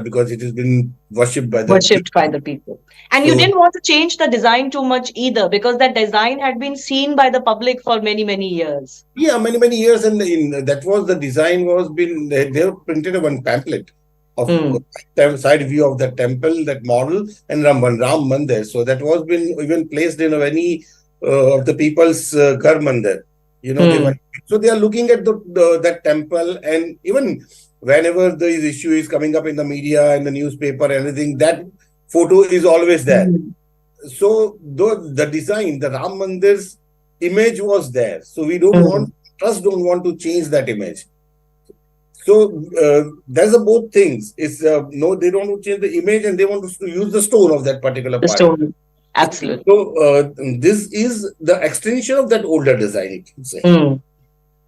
because it has been worshipped by the Worshipped by the people. And you So, didn't want to change the design too much either, because that design had been seen by the public for many, many years. yeah, many years, and that was the design was been they have printed one pamphlet of side view of the temple, that model, and Ram Mandir. So that was been even placed in any of the people's Ghar Mandir. They were, so they are looking at that temple, and even whenever the issue is coming up in the media and the newspaper, anything, that photo is always there. So the design, the Ram Mandir's image was there. So we don't want to change that image. So there's both things. It's no, they don't want to change the image, and they want to use the stone of that particular part. Stone, absolutely. So this is the extension of that older design, you can say.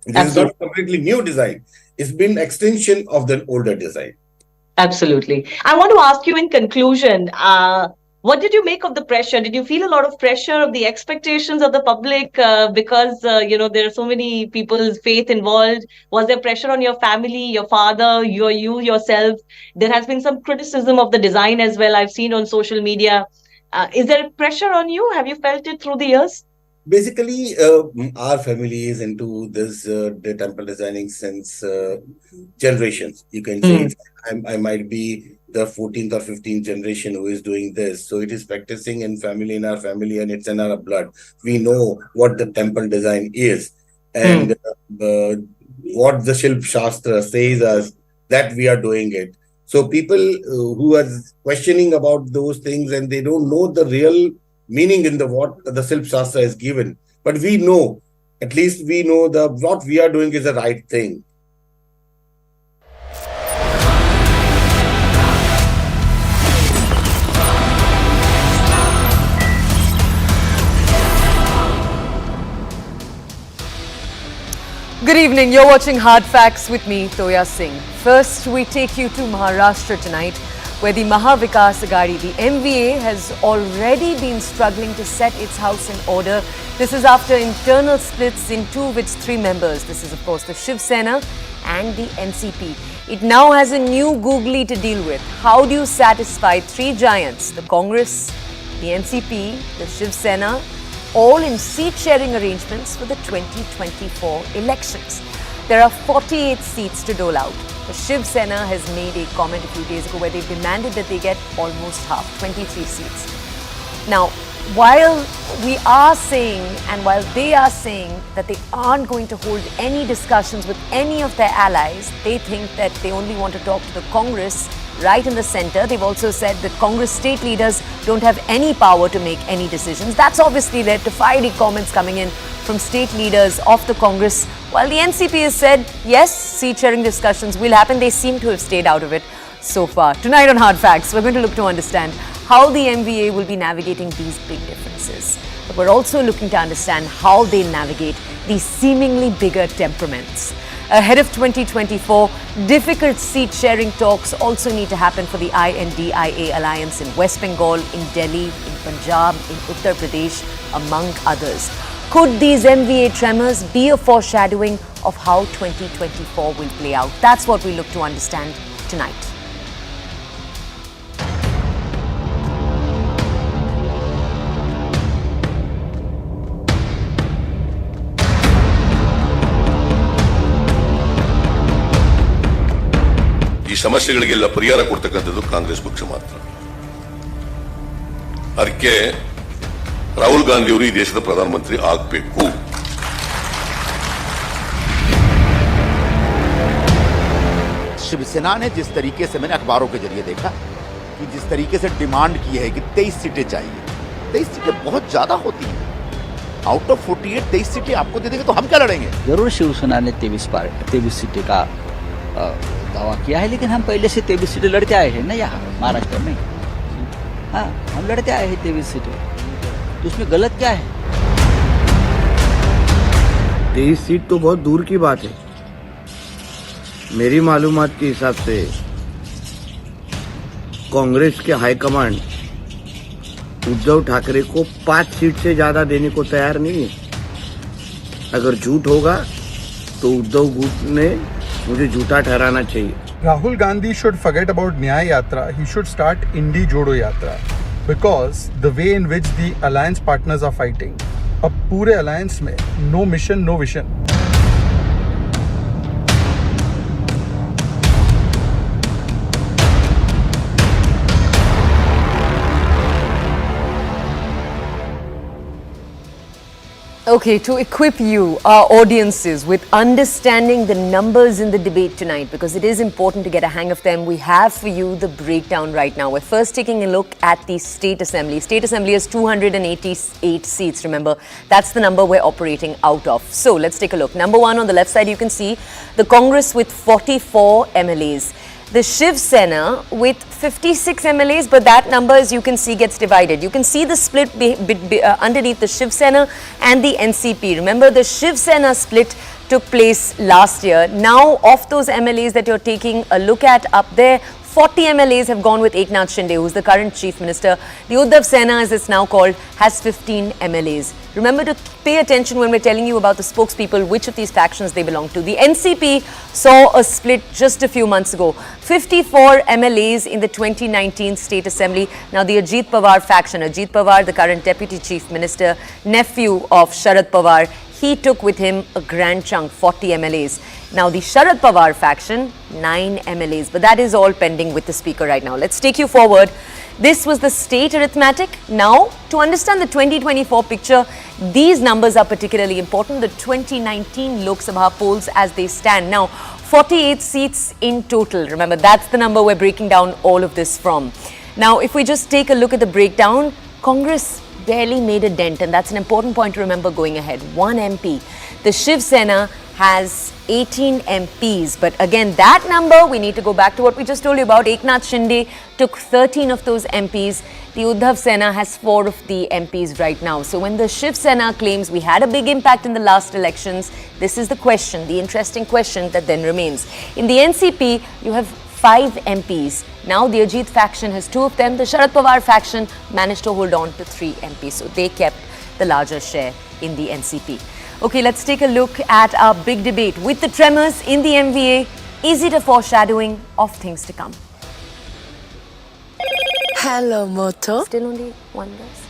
This is not a completely new design. It's been extension of the older design. Absolutely. I want to ask you in conclusion, what did you make of the pressure? Did you feel a lot of pressure of the expectations of the public because, there are so many people's faith involved? Was there pressure on your family, your father, you yourself? There has been some criticism of the design as well, I've seen on social media. Is there pressure on you? Have you felt it through the years? Basically, our family is into this the temple designing since generations. You can say I might be the 14th or 15th generation who is doing this. So it is practicing in our family, and it's in our blood. We know what the temple design is, and what the Shilp Shastra says us that we are doing it. So people who are questioning about those things, and they don't know the real meaning in what the Shilp Shastra is given. But we know, at least we know what we are doing is the right thing. Good evening. You're watching Hard Facts with me, Toya Singh. First, we take you to Maharashtra tonight, where the Maha Vikas Aghadi, the MVA, has already been struggling to set its house in order. This is after internal splits in two of its three members. This is, of course, the Shiv Sena and the NCP. It now has a new googly to deal with. How do you satisfy three giants, the Congress, the NCP, the Shiv Sena, all in seat-sharing arrangements for the 2024 elections? There are 48 seats to dole out. The Shiv Sena has made a comment a few days ago where they demanded that they get almost half, 23 seats. Now, while we are saying, and while they are saying that they aren't going to hold any discussions with any of their allies, they think that they only want to talk to the Congress right in the center. They've also said that Congress state leaders don't have any power to make any decisions. That's obviously led to fiery comments coming in from state leaders of the Congress. While the NCP has said, yes, seat-sharing discussions will happen, they seem to have stayed out of it so far. Tonight on Hard Facts, we're going to look to understand how the MVA will be navigating these big differences. But we're also looking to understand how they'll navigate these seemingly bigger temperaments. Ahead of 2024, difficult seat-sharing talks also need to happen for the INDIA alliance in West Bengal, in Delhi, in Punjab, in Uttar Pradesh, among others. Could these MVA tremors be a foreshadowing of how 2024 will play out? That's what we look to understand tonight. ಈ ಸಮಸ್ಯೆಗಳಿಗೆಲ್ಲ ಪರಿಹಾರ ಕೊಡ್ತಕ್ಕಂಥದ್ದು ಕಾಂಗ್ರೆಸ್ ಪಕ್ಷ ಮಾತ್ರ. ಅದಕ್ಕೆ ರಾಹುಲ್ ಗಾಂಧಿ ಅವರು ಈ ದೇಶದ ಪ್ರಧಾನಮಂತ್ರಿ ಆಗಬೇಕು. शिवसेना ने जिस तरीके से, मैंने अखबारों के जरिए देखा कि जिस तरीके से डिमांड की है कि 23 सीटें चाहिए, 23 सीटें बहुत ज्यादा होती हैं. आउट ऑफ 48 23 सीटें आपको दे देंगे तो हम क्या लड़ेंगे? जरूर शिवसेना ने 23 सीटें का दावा किया है, लेकिन हम पहले से 23 सीटें लड़ते आए हैं ना यहाँ महाराष्ट्र में. हाँ, हम लड़ते आए हैं 23 सीटें, तो उसमें गलत क्या है? 23 सीट तो बहुत दूर की बात है. मेरी मालूमात के हिसाब से कांग्रेस के हाईकमांड उद्धव ठाकरे को 5 सीट से ज्यादा देने को तैयार नहीं है. अगर झूठ होगा तो उद्धव गुट ने मुझे झूठा ठहराना चाहिए. Rahul Gandhi should forget about Nyaya Yatra. He should start Indi Jodo Yatra. Because the way in which the alliance partners are fighting, अब पूरे alliance में no mission, no vision. Okay, to equip you, our audiences, with understanding the numbers in the debate tonight, because it is important to get a hang of them, we have for you the breakdown right now. We're first taking a look at the State Assembly. State Assembly has 288 seats, remember. That's the number we're operating out of. So let's take a look. Number one, on the left side, you can see the Congress with 44 MLAs. The Shiv Sena with 56 MLAs, but that number, as you can see, gets divided. You can see the split underneath the Shiv Sena and the NCP. Remember, the Shiv Sena split took place last year. Now, of those MLAs that you're taking a look at up there, 40 MLAs have gone with Eknath Shinde, who's the current Chief Minister. The Uddhav Sena, as it's now called, has 15 MLAs. Remember to pay attention when we're telling you about the spokespeople, which of these factions they belong to. The NCP saw a split just a few months ago. 54 MLAs in the 2019 State Assembly. Now the Ajit Pawar faction, Ajit Pawar, the current Deputy Chief Minister, nephew of Sharad Pawar, he took with him a grand chunk, 40 MLAs. Now the Sharad Pawar faction, 9 MLAs. But that is all pending with the Speaker right now. Let's take you forward. This was the state arithmetic. Now, to understand the 2024 picture, these numbers are particularly important. The 2019 Lok Sabha polls as they stand. Now, 48 seats in total. Remember, that's the number we're breaking down all of this from. Now, if we just take a look at the breakdown, Congress barely made a dent, and that's an important point to remember going ahead. 1 MP. The Shiv Sena has 18 MPs, but again, that number, we need to go back to what we just told you about. Eknath Shinde took 13 of those MPs. The Uddhav Sena has 4 of the MPs right now. So when the Shiv Sena claims we had a big impact in the last elections, this is the question, the interesting question that then remains. In the NCP, you have 5 MPs. Now the Ajit faction has 2 of them. The Sharad Pawar faction managed to hold on to 3 MPs. So they kept the larger share in the NCP. Okay, let's take a look at our big debate with the tremors in the MVA. Is it a foreshadowing of things to come? Hello, Moto. Still only one guess.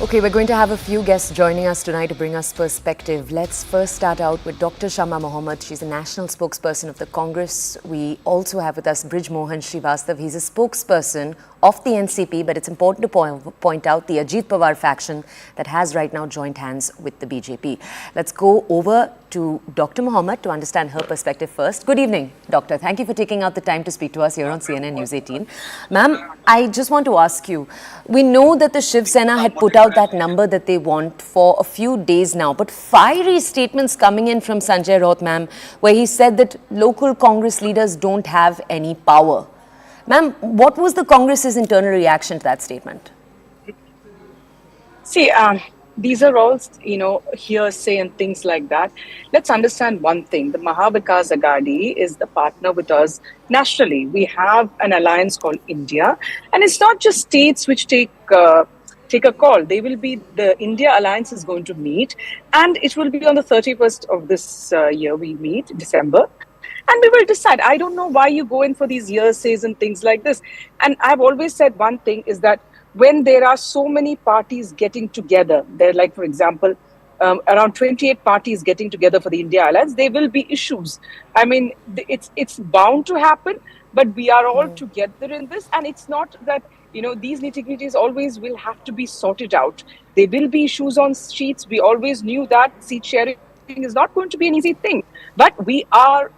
Okay, we're going to have a few guests joining us tonight to bring us perspective. Let's first start out with Dr. Shama Mohammed. She's a national spokesperson of the Congress. We also have with us Brij Mohan Srivastav. He's a spokesperson of the NCP, but it's important to point out the Ajit Pawar faction that has right now joined hands with the BJP. Let's go over to Dr. Mohammed to understand her perspective first. Good evening, Doctor. Thank you for taking out the time to speak to us here on CNN News 18. Ma'am, I just want to ask you, we know that the Shiv Sena had put out that number that they want for a few days now, but fiery statements coming in from Sanjay Raut, ma'am, where he said that local Congress leaders don't have any power. Ma'am, what was the Congress's internal reaction to that statement? See, these are all, hearsay and things like that. Let's understand one thing. The Mahavikas Aghadi is the partner with us nationally. We have an alliance called India. And it's not just states which take a call. The India alliance is going to meet. And it will be on the 31st of this year we meet, December. And we will decide. I don't know why you go in for these hearsays and things like this. And I've always said one thing is that when there are so many parties getting together, they're like, for example, around 28 parties getting together for the India Alliance, there will be issues. I mean, it's bound to happen, but we are all together in this. And it's not that, these nitty-gritties always will have to be sorted out. There will be issues on seats. We always knew that seat sharing is not going to be an easy thing. But we are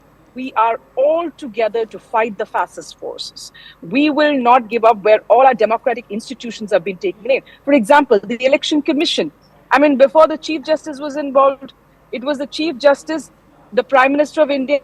all together to fight the fascist forces. We will not give up where all our democratic institutions have been taken in. For example, the Election Commission. I mean, before the Chief Justice was involved, it was the Chief Justice, the Prime Minister of India,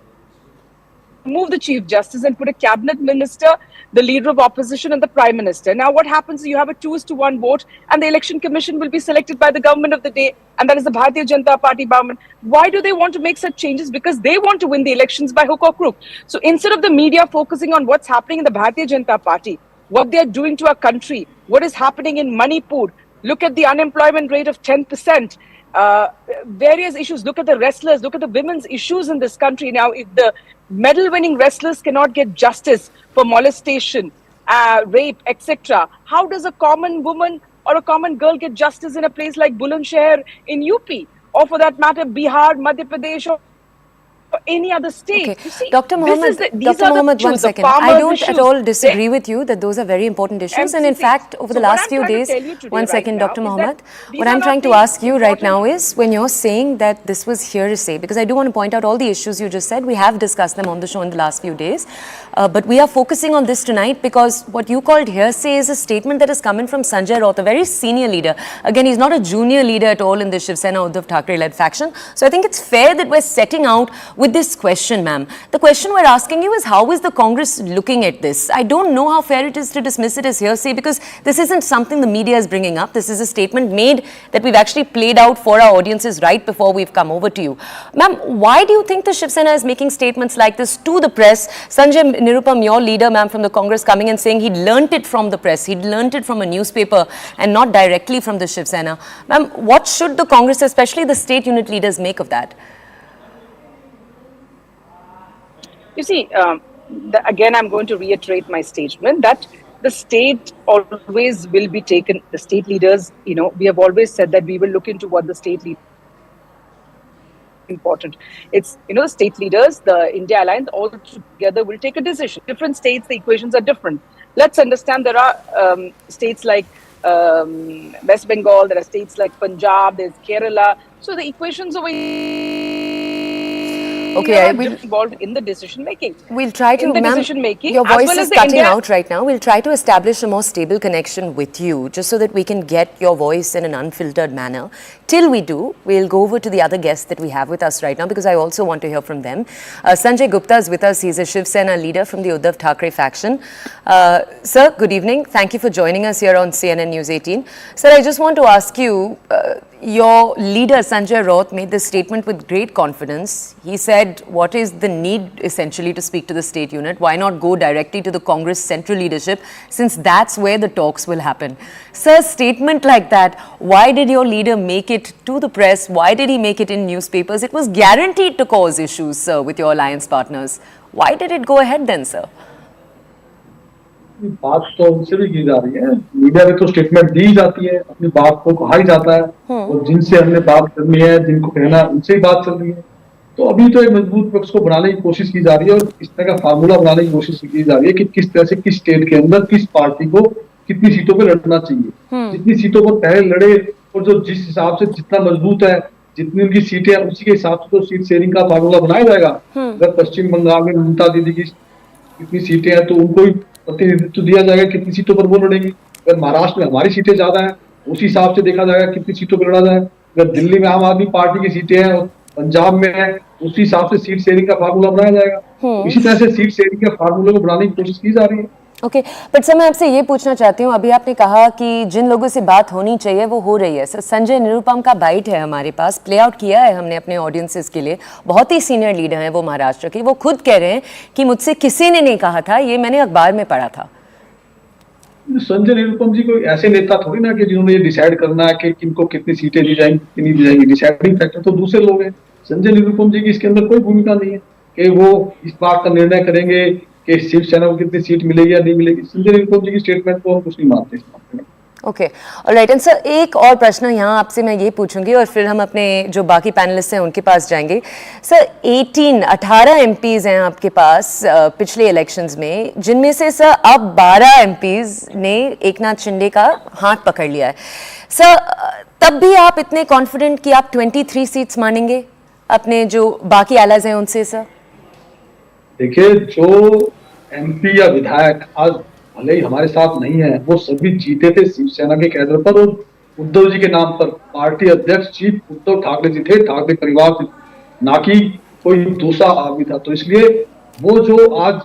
move the Chief Justice and put a cabinet minister, the leader of opposition and the Prime Minister. Now what happens, you have a 2:1 vote and the Election Commission will be selected by the government of the day, and that is the Bharatiya Janata Party government. Why do they want to make such changes? Because they want to win the elections by hook or crook. So instead of the media focusing on what's happening in the Bharatiya Janata Party, what they're doing to our country, what is happening in Manipur. Look at the unemployment rate of 10%. Various issues. Look at the wrestlers. Look at the women's issues in this country. Now, if the medal-winning wrestlers cannot get justice for molestation, rape, etc., how does a common woman or a common girl get justice in a place like Bulandshahr in UP? Or for that matter, Bihar, Madhya Pradesh, or any other state? Okay. You see, Dr. Mohammed, Dr. Mohammed, one second. I don't at all disagree with you that those are very important issues. And in fact, over the last few days, one second, Dr. Mohammed, what I'm trying to ask you right now is, when you're saying that this was hearsay, because I do want to point out all the issues you just said, we have discussed them on the show in the last few days, but we are focusing on this tonight because what you called hearsay is a statement that has come in from Sanjay Raut, a very senior leader. Again, he's not a junior leader at all in the Shiv Sena Uddhav Thackeray-led faction. So I think it's fair that we're setting out with this question, ma'am. The question we're asking you is, how is the Congress looking at this? I don't know how fair it is to dismiss it as hearsay, because this isn't something the media is bringing up. This is a statement made that we've actually played out for our audiences right before we've come over to you. Ma'am, why do you think the Shiv Sena is making statements like this to the press? Sanjay Nirupam, your leader, ma'am, from the Congress, coming and saying he'd learnt it from the press, he'd learnt it from a newspaper and not directly from the Shiv Sena. Ma'am, what should the Congress, especially the state unit leaders, make of that? You see, again, I'm going to reiterate my statement that the state always will be taken, the state leaders, we have always said that we will look into what the state leaders important. It's, the state leaders, the India Alliance, all together will take a decision. Different states, the equations are different. Let's understand there are states like West Bengal, there are states like Punjab, there's Kerala. So the equations over Okay, I will involved in the decision making. We'll try to, ma'am, your voice is cutting out right now. We'll try to establish a more stable connection with you, just so that we can get your voice in an unfiltered manner. Till we do, we'll go over to the other guests that we have with us right now, because I also want to hear from them. Sanjay Gupta is with us. He's a Shiv Sena leader from the Uddhav Thackeray faction. Sir, good evening. Thank you for joining us here on CNN News 18. Sir, I just want to ask you, your leader Sanjay Raut made this statement with great confidence. He said, what is the need essentially to speak to the state unit? Why not go directly to the Congress central leadership, since that's where the talks will happen? Sir, statement like that, why did your leader make it to the press? Why did he make it in newspapers? It was guaranteed to cause issues, sir, with your alliance partners. Why did it go ahead then, sir? बात तो उनसे भी की जा रही है, media में तो स्टेटमेंट दी जाती है, अपनी बात को कहा ही जाता है, और जिनसे हमने बात करनी है, जिनको कहना है, उनसे ही बात चल रही है। तो अभी तो एक मजबूत पक्ष को बनाने की कोशिश की जा रही है, और इस तरह का फार्मूला बनाने की कोशिश की जा रही है कि किस तरह से किस स्टेट के अंदर किस पार्टी को कितनी सीटों पर लड़ना चाहिए। जितनी सीटों पर पहले लड़े, और जो जिस हिसाब से जितना मजबूत है, जितनी उनकी सीटें, उसी के हिसाब से तो सीट शेयरिंग का फार्मूला बनाया जाएगा। अगर पश्चिम बंगाल में ममता दीदी की कितनी सीटें हैं, तो उनको ही प्रतिनिधित्व दिया जाएगा कितनी सीटों पर वो लड़ेंगी। अगर महाराष्ट्र में हमारी सीटें ज्यादा हैं, उसी हिसाब से देखा जाएगा कितनी सीटों पर लड़ा जाए। अगर दिल्ली में आम आदमी पार्टी की सीटें हैं, पंजाब में है, उसी हिसाब से सीट शेयरिंग का फार्मूला बनाया जाएगा। इसी तरह से सीट शेयरिंग के फार्मूले को बनाने की कोशिश की जा रही है। ओके, बट सर मैं आपसे ये पूछना चाहती हूँ, अभी आपने कहा कि जिन लोगों से बात होनी चाहिए वो हो रही है। सर, संजय निरुपम का बाइट है हमारे पास, प्ले आउट किया है हमने अपने ऑडियंसेस के लिए। बहुत ही सीनियर लीडर हैं वो महाराष्ट्र के। वो खुद कह रहे हैं कि मुझसे किसी ने नहीं कहा था, ये मैंने अखबार में पढ़ा था। संजय निरुपम जी कोई ऐसे नेता थोड़ी ना कि जिन्होंने ये डिसाइड करना है कि किनको कितनी सीटें दी जाएंगी, कितनी दी जाएंगी। डिसाइडिंग फैक्टर तो दूसरे लोग हैं। संजय निरुपम जी की इसके अंदर कोई भूमिका नहीं है कि वो इस बात का निर्णय करेंगे कि शिवसेना को कितनी सीट मिलेगी या नहीं मिलेगी। संजय निरुपम जी की स्टेटमेंट को हम कुछ नहीं मानते इस बात में। Okay, alright. एंड सर, एक और प्रश्न यहाँ आपसे मैं ये पूछूंगी और फिर हम अपने जो बाकी पैनलिस्ट हैं उनके पास जाएंगे। सर, 18 एमपीज हैं आपके पास पिछले इलेक्शंस में, जिनमें से सर अब 12 एमपीज ने एकनाथ शिंदे का हाथ पकड़ लिया है। सर, तब भी आप इतने कॉन्फिडेंट कि आप 23 सीट्स मानेंगे अपने जो बाकी एलाइज हैं उनसे? सर देखिए, जो एमपी या विधायक आज भले ही हमारे साथ नहीं है, वो सभी जीते थे शिवसेना के कैडर पर और उद्धव जी के नाम पर। पार्टी अध्यक्ष चीफ उद्धव ठाकरे जी थे, ठाकरे परिवार से, ना कि कोई दूसरा आदमी था। तो इसलिए वो जो आज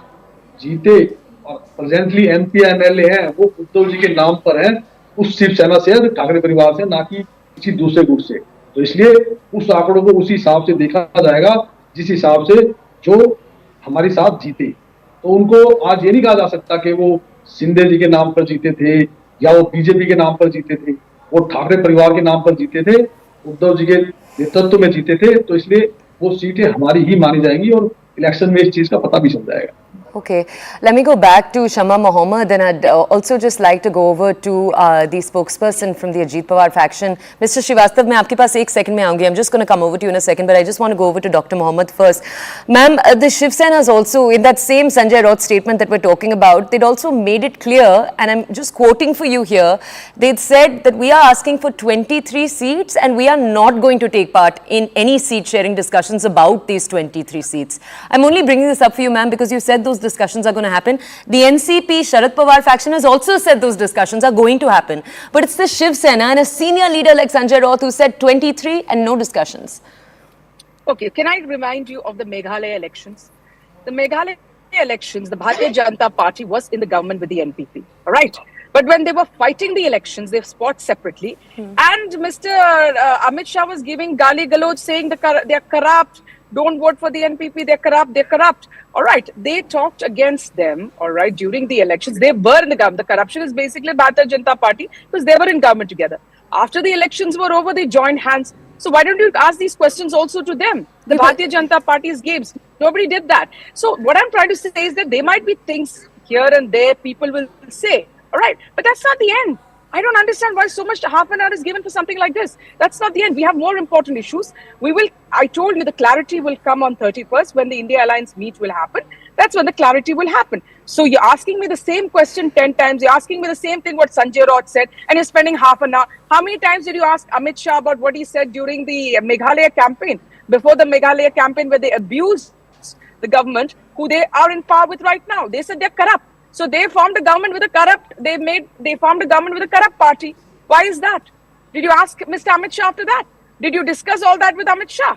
जीते और प्रेजेंटली एमपी एमएलए हैं, वो उद्धव जी के नाम पर है, उस शिवसेना से, ठाकरे परिवार से, ना कि किसी दूसरे गुट से। तो इसलिए उस आंकड़ों को उसी हिसाब से देखा जाएगा जिस हिसाब से जो हमारे साथ जीते। तो उनको आज ये नहीं कहा जा सकता कि वो शिंदे जी के नाम पर जीते थे या वो बीजेपी के नाम पर जीते थे, वो ठाकरे परिवार के नाम पर जीते थे, उद्धव जी के नेतृत्व में जीते थे, तो इसलिए वो सीटें हमारी ही मानी जाएंगी और इलेक्शन में इस चीज का पता भी चल जाएगा। Okay, let me go back to Shama Mohammed, and I'd also just like to go over to the spokesperson from the Ajit Pawar faction. Mr. Srivastav, मैं आपके पास एक second में आऊँगी. I'm just going to come over to you in a second, but I just want to go over to Dr. Mohammed first. Ma'am, the Shiv Sena has also, in that same Sanjay Raut statement that we're talking about, they'd also made it clear, and I'm just quoting for you here, they'd said that we are asking for 23 seats and we are not going to take part in any seat sharing discussions about these 23 seats. I'm only bringing this up for you, ma'am, because you said those discussions are going to happen. The NCP Sharad Pawar faction has also said those discussions are going to happen. But it's the Shiv Sena and a senior leader like Sanjay Raut who said 23 and no discussions. Okay, can I remind you of the Meghalaya elections? The Meghalaya elections, the Bharatiya Janata Party was in the government with the NPP, all right? But when they were fighting the elections, they fought separately. And Mr. Amit Shah was giving gali galoj, saying they are corrupt, don't vote for the NPP, they're corrupt. All right, they talked against them, all right, during the elections. They were in the government. The corruption is basically Bharatiya Janata Party because they were in government together. After the elections were over, they joined hands. So why don't you ask these questions also to them? The Bharatiya Janata Party's games. Nobody did that. So what I'm trying to say is that there might be things here and there people will say, all right, but that's not the end. I don't understand why so much half an hour is given for something like this. That's not the end. We have more important issues. I told you the clarity will come on 31st when the India Alliance meet will happen. That's when the clarity will happen. So you're asking me the same question 10 times. You're asking me the same thing what Sanjay Raut said, and you're spending half an hour. How many times did you ask Amit Shah about what he said during the Meghalaya campaign? Before the Meghalaya campaign where they abused the government who they are in power with right now. They said they're corrupt. So they formed a government with a corrupt, they formed a government with a corrupt party. Why is that? Did you ask Mr. Amit Shah after that? Did you discuss all that with Amit Shah?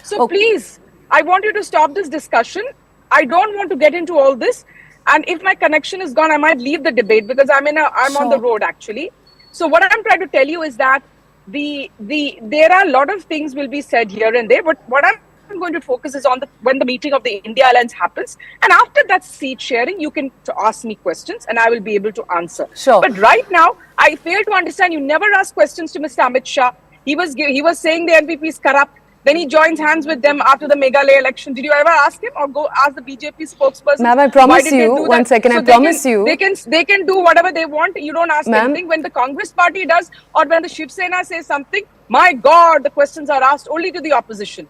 So please, I want you to stop this discussion. I don't want to get into all this. And if my connection is gone, I might leave the debate because I'm on the road actually. So what I'm trying to tell you is that there are a lot of things will be said here and there, but what I'm going to focus is on when the meeting of the India Alliance happens, and after that seat sharing, you can ask me questions and I will be able to answer. Sure. But right now, I fail to understand. You never ask questions to Mr. Amit Shah. He was saying the NPP is corrupt. Then he joins hands with them after the Meghalaya election. Did you ever ask him or go ask the BJP spokesperson? Ma'am, I promise you, one second, I promise you. They can do whatever they want. You don't ask anything. When the Congress party does or when the Shiv Sena says something, my God, the questions are asked only to the opposition.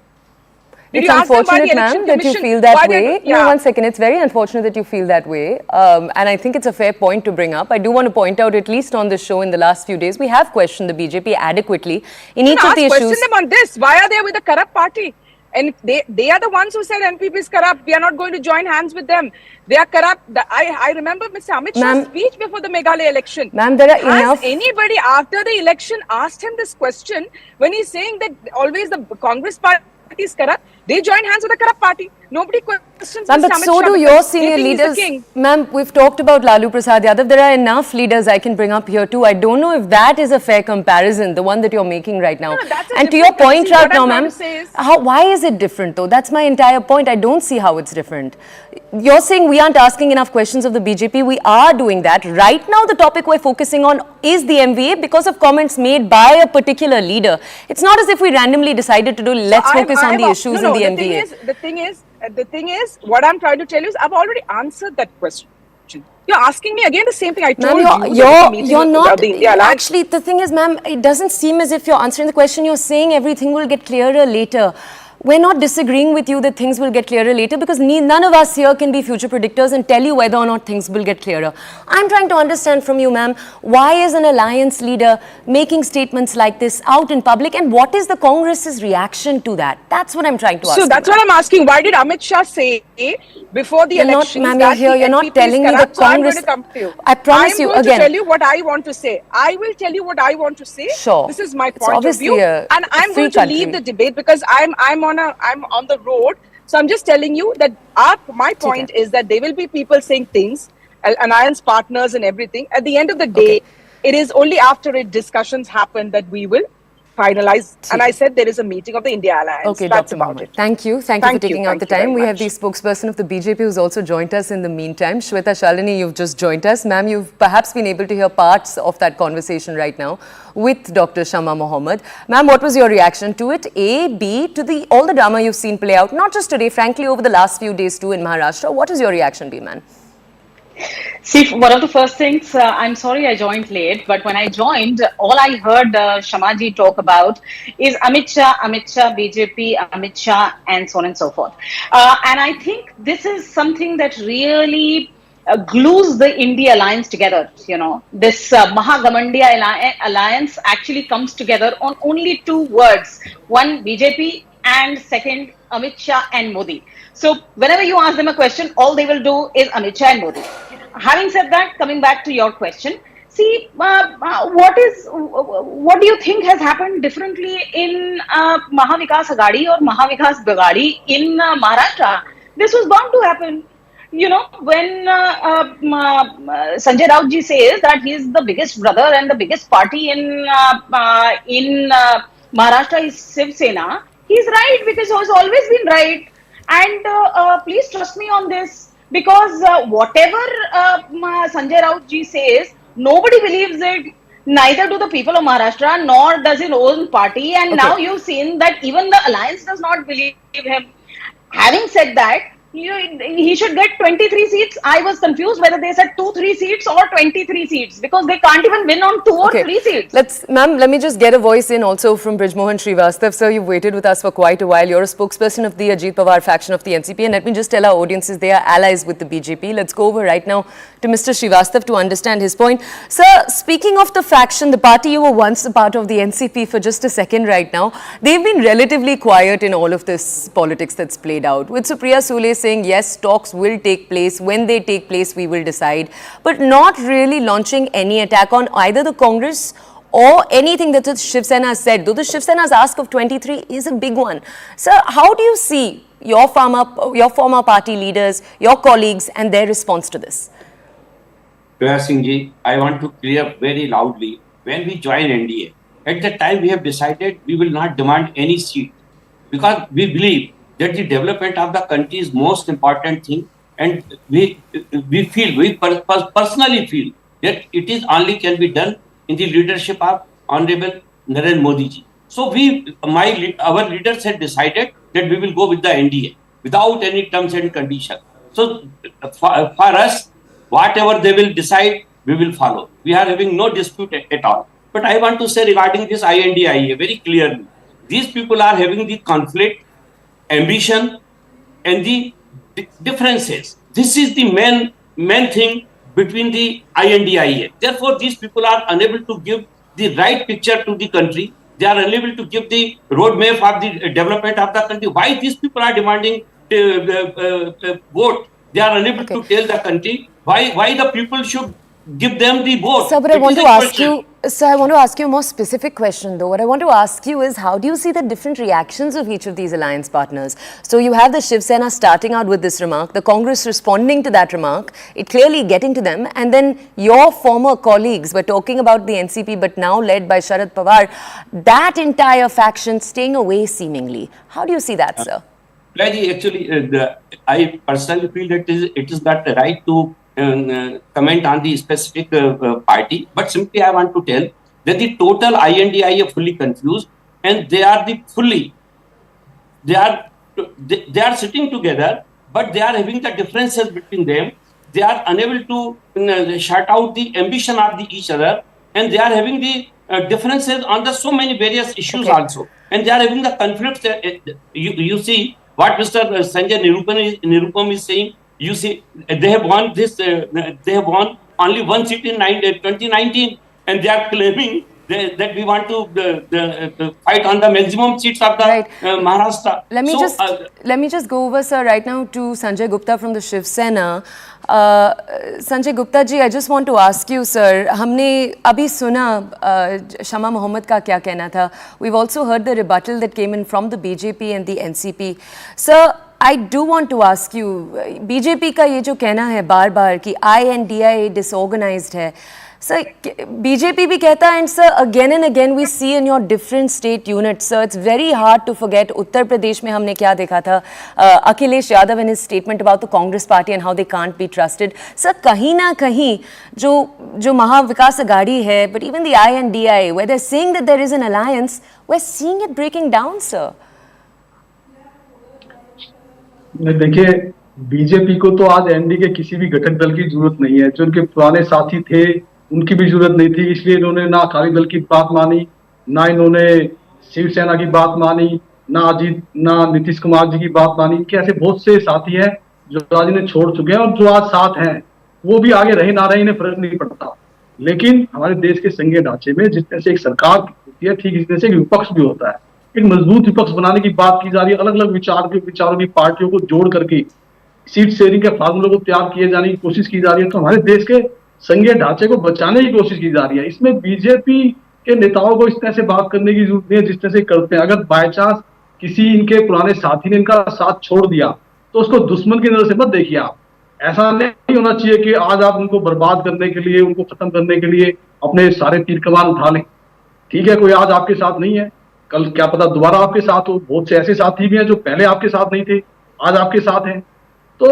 It's unfortunate, ma'am, that you feel that way. No, one second. It's very unfortunate that you feel that way. And I think it's a fair point to bring up. I do want to point out, at least on this show in the last few days, we have questioned the BJP adequately in each of the issues. Question them on this. Why are they with a corrupt party? And they are the ones who said NPP is corrupt. We are not going to join hands with them. They are corrupt. I remember Mr. Amit Shah's speech before the Meghalaya election. Ma'am, there are enough. Has anybody after the election asked him this question when he's saying that always the Congress party is corrupt? They join hands with the corrupt party. Nobody questions Ma'am, but so do your senior leaders. Ma'am, we've talked about Lalu Prasad Yadav. There are enough leaders I can bring up here too. I don't know if that is a fair comparison, the one that you're making right now. No, that's and to your point right now, ma'am, why is it different though? That's my entire point. I don't see how it's different. You're saying we aren't asking enough questions of the BJP. We are doing that. Right now, the topic we're focusing on is the MVA because of comments made by a particular leader. It's not as if we randomly decided to do, let's focus on the issues in the MVA. The thing is, what I'm trying to tell you is I've already answered that question. You're asking me again the same thing I told you. You're not. Actually, the thing is, ma'am, it doesn't seem as if you're answering the question. You're saying everything will get clearer later. We're not disagreeing with you that things will get clearer later because none of us here can be future predictors and tell you whether or not things will get clearer. I'm trying to understand from you, ma'am, why is an alliance leader making statements like this out in public and what is the Congress's reaction to that? That's what I'm trying to ask. So that's what I'm asking. Why did Amit Shah say before the election? Ma'am, you're not telling me the Congress. So I'm going to come to you. I promise you again. I'm going to tell you what I want to say. I will tell you what I want to say. Sure. This is my point of view. And I'm going to leave the debate because I'm on the road. So I'm just telling you that my point is that there will be people saying things, alliance partners and everything. At the end of the day, it is only after discussions happen that we will finalized. And I said there is a meeting of the India Alliance. Okay, That's Dr. about Mohammed. it. Thank you for taking out the Thank you time. We very have the much. spokesperson of the BJP who's also joined us in the meantime. Shweta Shalini, you've just joined us. Ma'am, you've perhaps been able to hear parts of that conversation right now with Dr. Shama Mohammed. Ma'am, what was your reaction to it? A, B, to all the drama you've seen play out, not just today, frankly, over the last few days too in Maharashtra. What is your reaction, B, man? See, one of the first things, I'm sorry I joined late, but when I joined, all I heard Shamaji talk about is Amit Shah, BJP, Amit Shah, and so on and so forth. And I think this is something that really glues the India alliance together. You know, this Mahagamandiya alliance actually comes together on only two words. One, BJP, and second, Amit Shah and Modi. So whenever you ask them a question, all they will do is Amit Shah and Modi. Having said that, coming back to your question, see, what do you think has happened differently in Mahavikas Aghadi or Mahavikas Bigadi in Maharashtra? This was bound to happen. You know, when Sanjay Raut ji says that he is the biggest brother and the biggest party in Maharashtra is Shiv Sena, he's right because he has always been right. And please trust me on this, because whatever Sanjay Raut ji says, nobody believes it. Neither do the people of Maharashtra, nor does his own party. And now you've seen that even the alliance does not believe him. Having said that, he should get 23 seats. I was confused whether they said 2-3 seats or 23 seats, because they can't even win on 2 or 3 seats. Ma'am, let me just get a voice in also from Brijmohan Srivastav. Sir, you've waited with us for quite a while. You're a spokesperson of the Ajit Pawar faction of the NCP, and let me just tell our audiences they are allies with the BJP. Let's go over right now to Mr. Srivastav to understand his point. Sir, speaking of the faction, the party you were once a part of, the NCP, for just a second right now, they've been relatively quiet in all of this politics that's played out, with Supriya Sule saying, yes, talks will take place. When they take place, we will decide. But not really launching any attack on either the Congress or anything that the Shiv Sena has said. Though the Shiv Sena's ask of 23 is a big one. Sir, how do you see your former party leaders, your colleagues, and their response to this? Toya Singh ji, I want to clear very loudly. When we joined NDA, at that time we have decided we will not demand any seat, because we believe that the development of the country is most important thing, and we personally feel that it is only can be done in the leadership of Honorable Narendra Modi ji. So our leaders had decided that we will go with the NDA without any terms and conditions. So for us, whatever they will decide, we will follow. We are having no dispute at all. But I want to say regarding this INDIA very clearly, these people are having the conflict, ambition, and the differences. This is the main thing between the INDIA. Therefore, these people are unable to give the right picture to the country. They are unable to give the roadmap of the development of the country. Why these people are demanding vote? They are unable to tell the country why the people should give them the vote. Sir, but I want to ask you a more specific question though. What I want to ask you is, how do you see the different reactions of each of these alliance partners? So you have the Shiv Sena starting out with this remark, the Congress responding to that remark, it clearly getting to them, and then your former colleagues were talking about the NCP but now led by Sharad Pawar, that entire faction staying away seemingly. How do you see that, sir? Actually, I personally feel that it is not right to comment on the specific party, but simply I want to tell that the total INDI are fully confused, and they are sitting together, but they are having the differences between them. They are unable to shut out the ambition of each other, and they are having the differences on the so many various issues also, and they are having the conflicts. You see what Mr. Sanjay Nirupam is saying. You see, they have won this. They have won only one seat in 2019, and they are claiming that we want to fight on the maximum seats of the Maharashtra. Let me just go over, sir, right now to Sanjay Gupta from the Shiv Sena. Sanjay Gupta ji, I just want to ask you, sir, हमने अभी सुना Shama Mohammed का क्या कहना था. We've also heard the rebuttal that came in from the BJP and the NCP. Sir, I do want to ask you, BJP का ये जो कहना है बार-बार कि INDI disorganized है. Sir, BJP भी कहता है, and sir, again and again we see in your different state units, sir, it's very hard to forget. Uttar Pradesh में हमने क्या देखा था, Akhilesh Yadav in his statement about the Congress party and how they can't be trusted. Sir, कहीं ना कहीं जो महाविकास अघाड़ी है, but even the INDI, where they're saying that there is an alliance, we're seeing it breaking down, sir. देखिए, BJP को तो आज ND के किसी भी घटक दल की जरूरत नहीं है। जो उनके पुराने साथी थे उनकी भी जरूरत नहीं थी, इसलिए इन्होंने ना अकाली दल की बात मानी, ना इन्होंने शिवसेना की बात मानी, ना नीतीश कुमार जी की बात मानी। इनके ऐसे बहुत से साथी हैं जो आज इन्हें छोड़ चुके हैं, और जो आज साथ हैं वो भी आगे रहे ना रहे इन्हें फर्क नहीं पड़ता। लेकिन हमारे देश के संघीय ढांचे में जिस तरह से एक सरकार होती है, ठीक इस तरह से एक विपक्ष भी होता है। एक मजबूत विपक्ष बनाने की बात की जा रही है, अलग अलग विचारों की पार्टियों को जोड़ करके सीट शेयरिंग के फार्मूले को तैयार किए जाने की कोशिश की जा रही है। तो हमारे देश के संघीय ढांचे को बचाने की कोशिश की जा रही है। इसमें बीजेपी के नेताओं को इस तरह से बात करने की जरूरत नहीं है जिस तरह से करते हैं। अगर बाय चांस किसी इनके पुराने साथी ने इनका साथ छोड़ दिया तो उसको दुश्मन की नजर से मत देखिए आप। ऐसा नहीं होना चाहिए कि आज आप उनको बर्बाद करने के लिए, उनको खत्म करने के लिए अपने सारे तीर कमान उठा लें। ठीक है, कोई आज आपके साथ नहीं है, कल क्या पता दोबारा आपके साथ हो। बहुत से ऐसे साथी भी हैं जो पहले आपके साथ नहीं थे, आज आपके साथ हैं। तो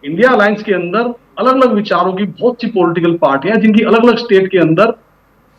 इंडिया अलायंस के अंदर अलग अलग विचारों की बहुत सी पॉलिटिकल पार्टियां हैं जिनकी अलग अलग स्टेट के अंदर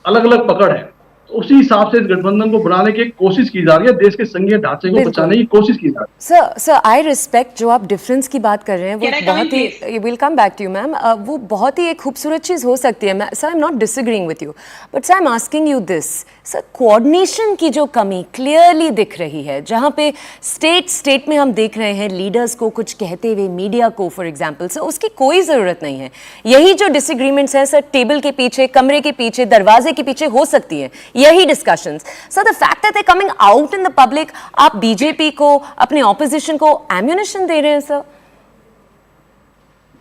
अलग अलग पकड़ है। तो उसी हिसाब से इस गठबंधन को बनाने की कोशिश की जा रही है, देश के संघीय ढांचे को बचाने की कोशिश की जा रही है। सर आई रिस्पेक्ट जो आप डिफरेंस की बात कर रहे हैं, वो बहुत ही, will come back to you ma'am, वो बहुत ही एक खूबसूरत चीज हो सकती है। Sir I am not disagreeing with you, but sir I am asking you this, sir coordination की जो कमी क्लियरली दिख रही है, जहां पे स्टेट में हम देख रहे हैं लीडर्स को कुछ कहते हुए मीडिया को फॉर एग्जाम्पल, सर उसकी कोई जरूरत नहीं है। यही जो डिसएग्रीमेंट्स है सर टेबल के पीछे, कमरे के पीछे, दरवाजे के पीछे हो सकती है, यही discussions. Sir the fact that they coming out in the public, आप बीजेपी को, अपने ऑपोजिशन को एम्यूनिशन दे रहे हैं सर।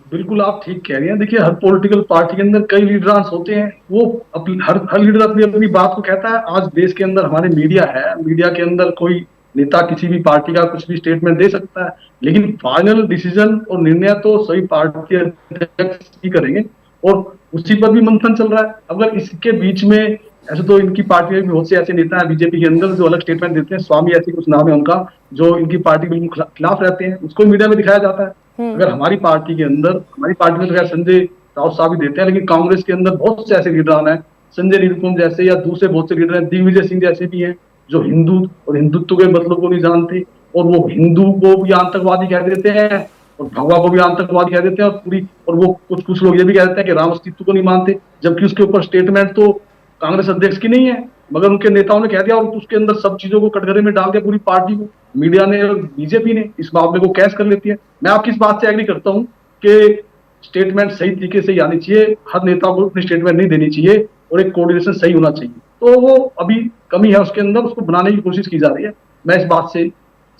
बिल्कुल आप ठीक कह रही हैं। देखिए, हर पॉलिटिकल पार्टी के अंदर कई लीडर्स होते हैं, वो हर लीडर अपनी अपनी बात को कहता है। आज देश के अंदर हमारे मीडिया है, मीडिया के अंदर कोई नेता किसी भी पार्टी का कुछ भी स्टेटमेंट दे सकता है, लेकिन फाइनल डिसीजन और निर्णय तो सभी पार्टी अध्यक्ष ही करेंगे, और उसी पर भी मंथन चल रहा है। अगर इसके बीच में ऐसे, तो इनकी पार्टी में भी बहुत से ऐसे नेता हैं बीजेपी के अंदर जो अलग स्टेटमेंट देते हैं, स्वामी ऐसे कुछ नाम है उनका, जो इनकी पार्टी बिल्कुल खिलाफ रहते हैं, उसको मीडिया में दिखाया जाता है। अगर हमारी पार्टी के अंदर, हमारी पार्टी में तो संजय राउत साहब भी देते हैं, लेकिन कांग्रेस के अंदर बहुत से ऐसे लीडर हैं, संजय निरुपम जैसे या दूसरे बहुत से लीडर हैं, दिग्विजय सिंह जैसे भी हैं, जो हिंदू और हिंदुत्व के मतलब को नहीं जानते, और वो हिंदू को भी आतंकवादी कह देते हैं और भगवा को भी आतंकवादी कह देते हैं, और वो कुछ लोग ये भी कह देते हैं कि राम अस्तित्व को नहीं मानते, जबकि उसके ऊपर स्टेटमेंट तो कांग्रेस अध्यक्ष की नहीं है, मगर उनके नेताओं ने कह दिया, और उसके अंदर सब चीजों को कटघरे में डाल दिया पूरी पार्टी को। मीडिया ने और बीजेपी ने इस मामले को कैश कर लेती है। मैं आपकी इस बात से एग्री करता हूं कि स्टेटमेंट सही तरीके से आनी चाहिए, हर नेता को अपनी स्टेटमेंट नहीं देनी चाहिए, और एक कोऑर्डिनेशन सही होना चाहिए। तो वो अभी कमी है उसके अंदर, उसको बनाने की कोशिश की जा रही है। मैं इस बात से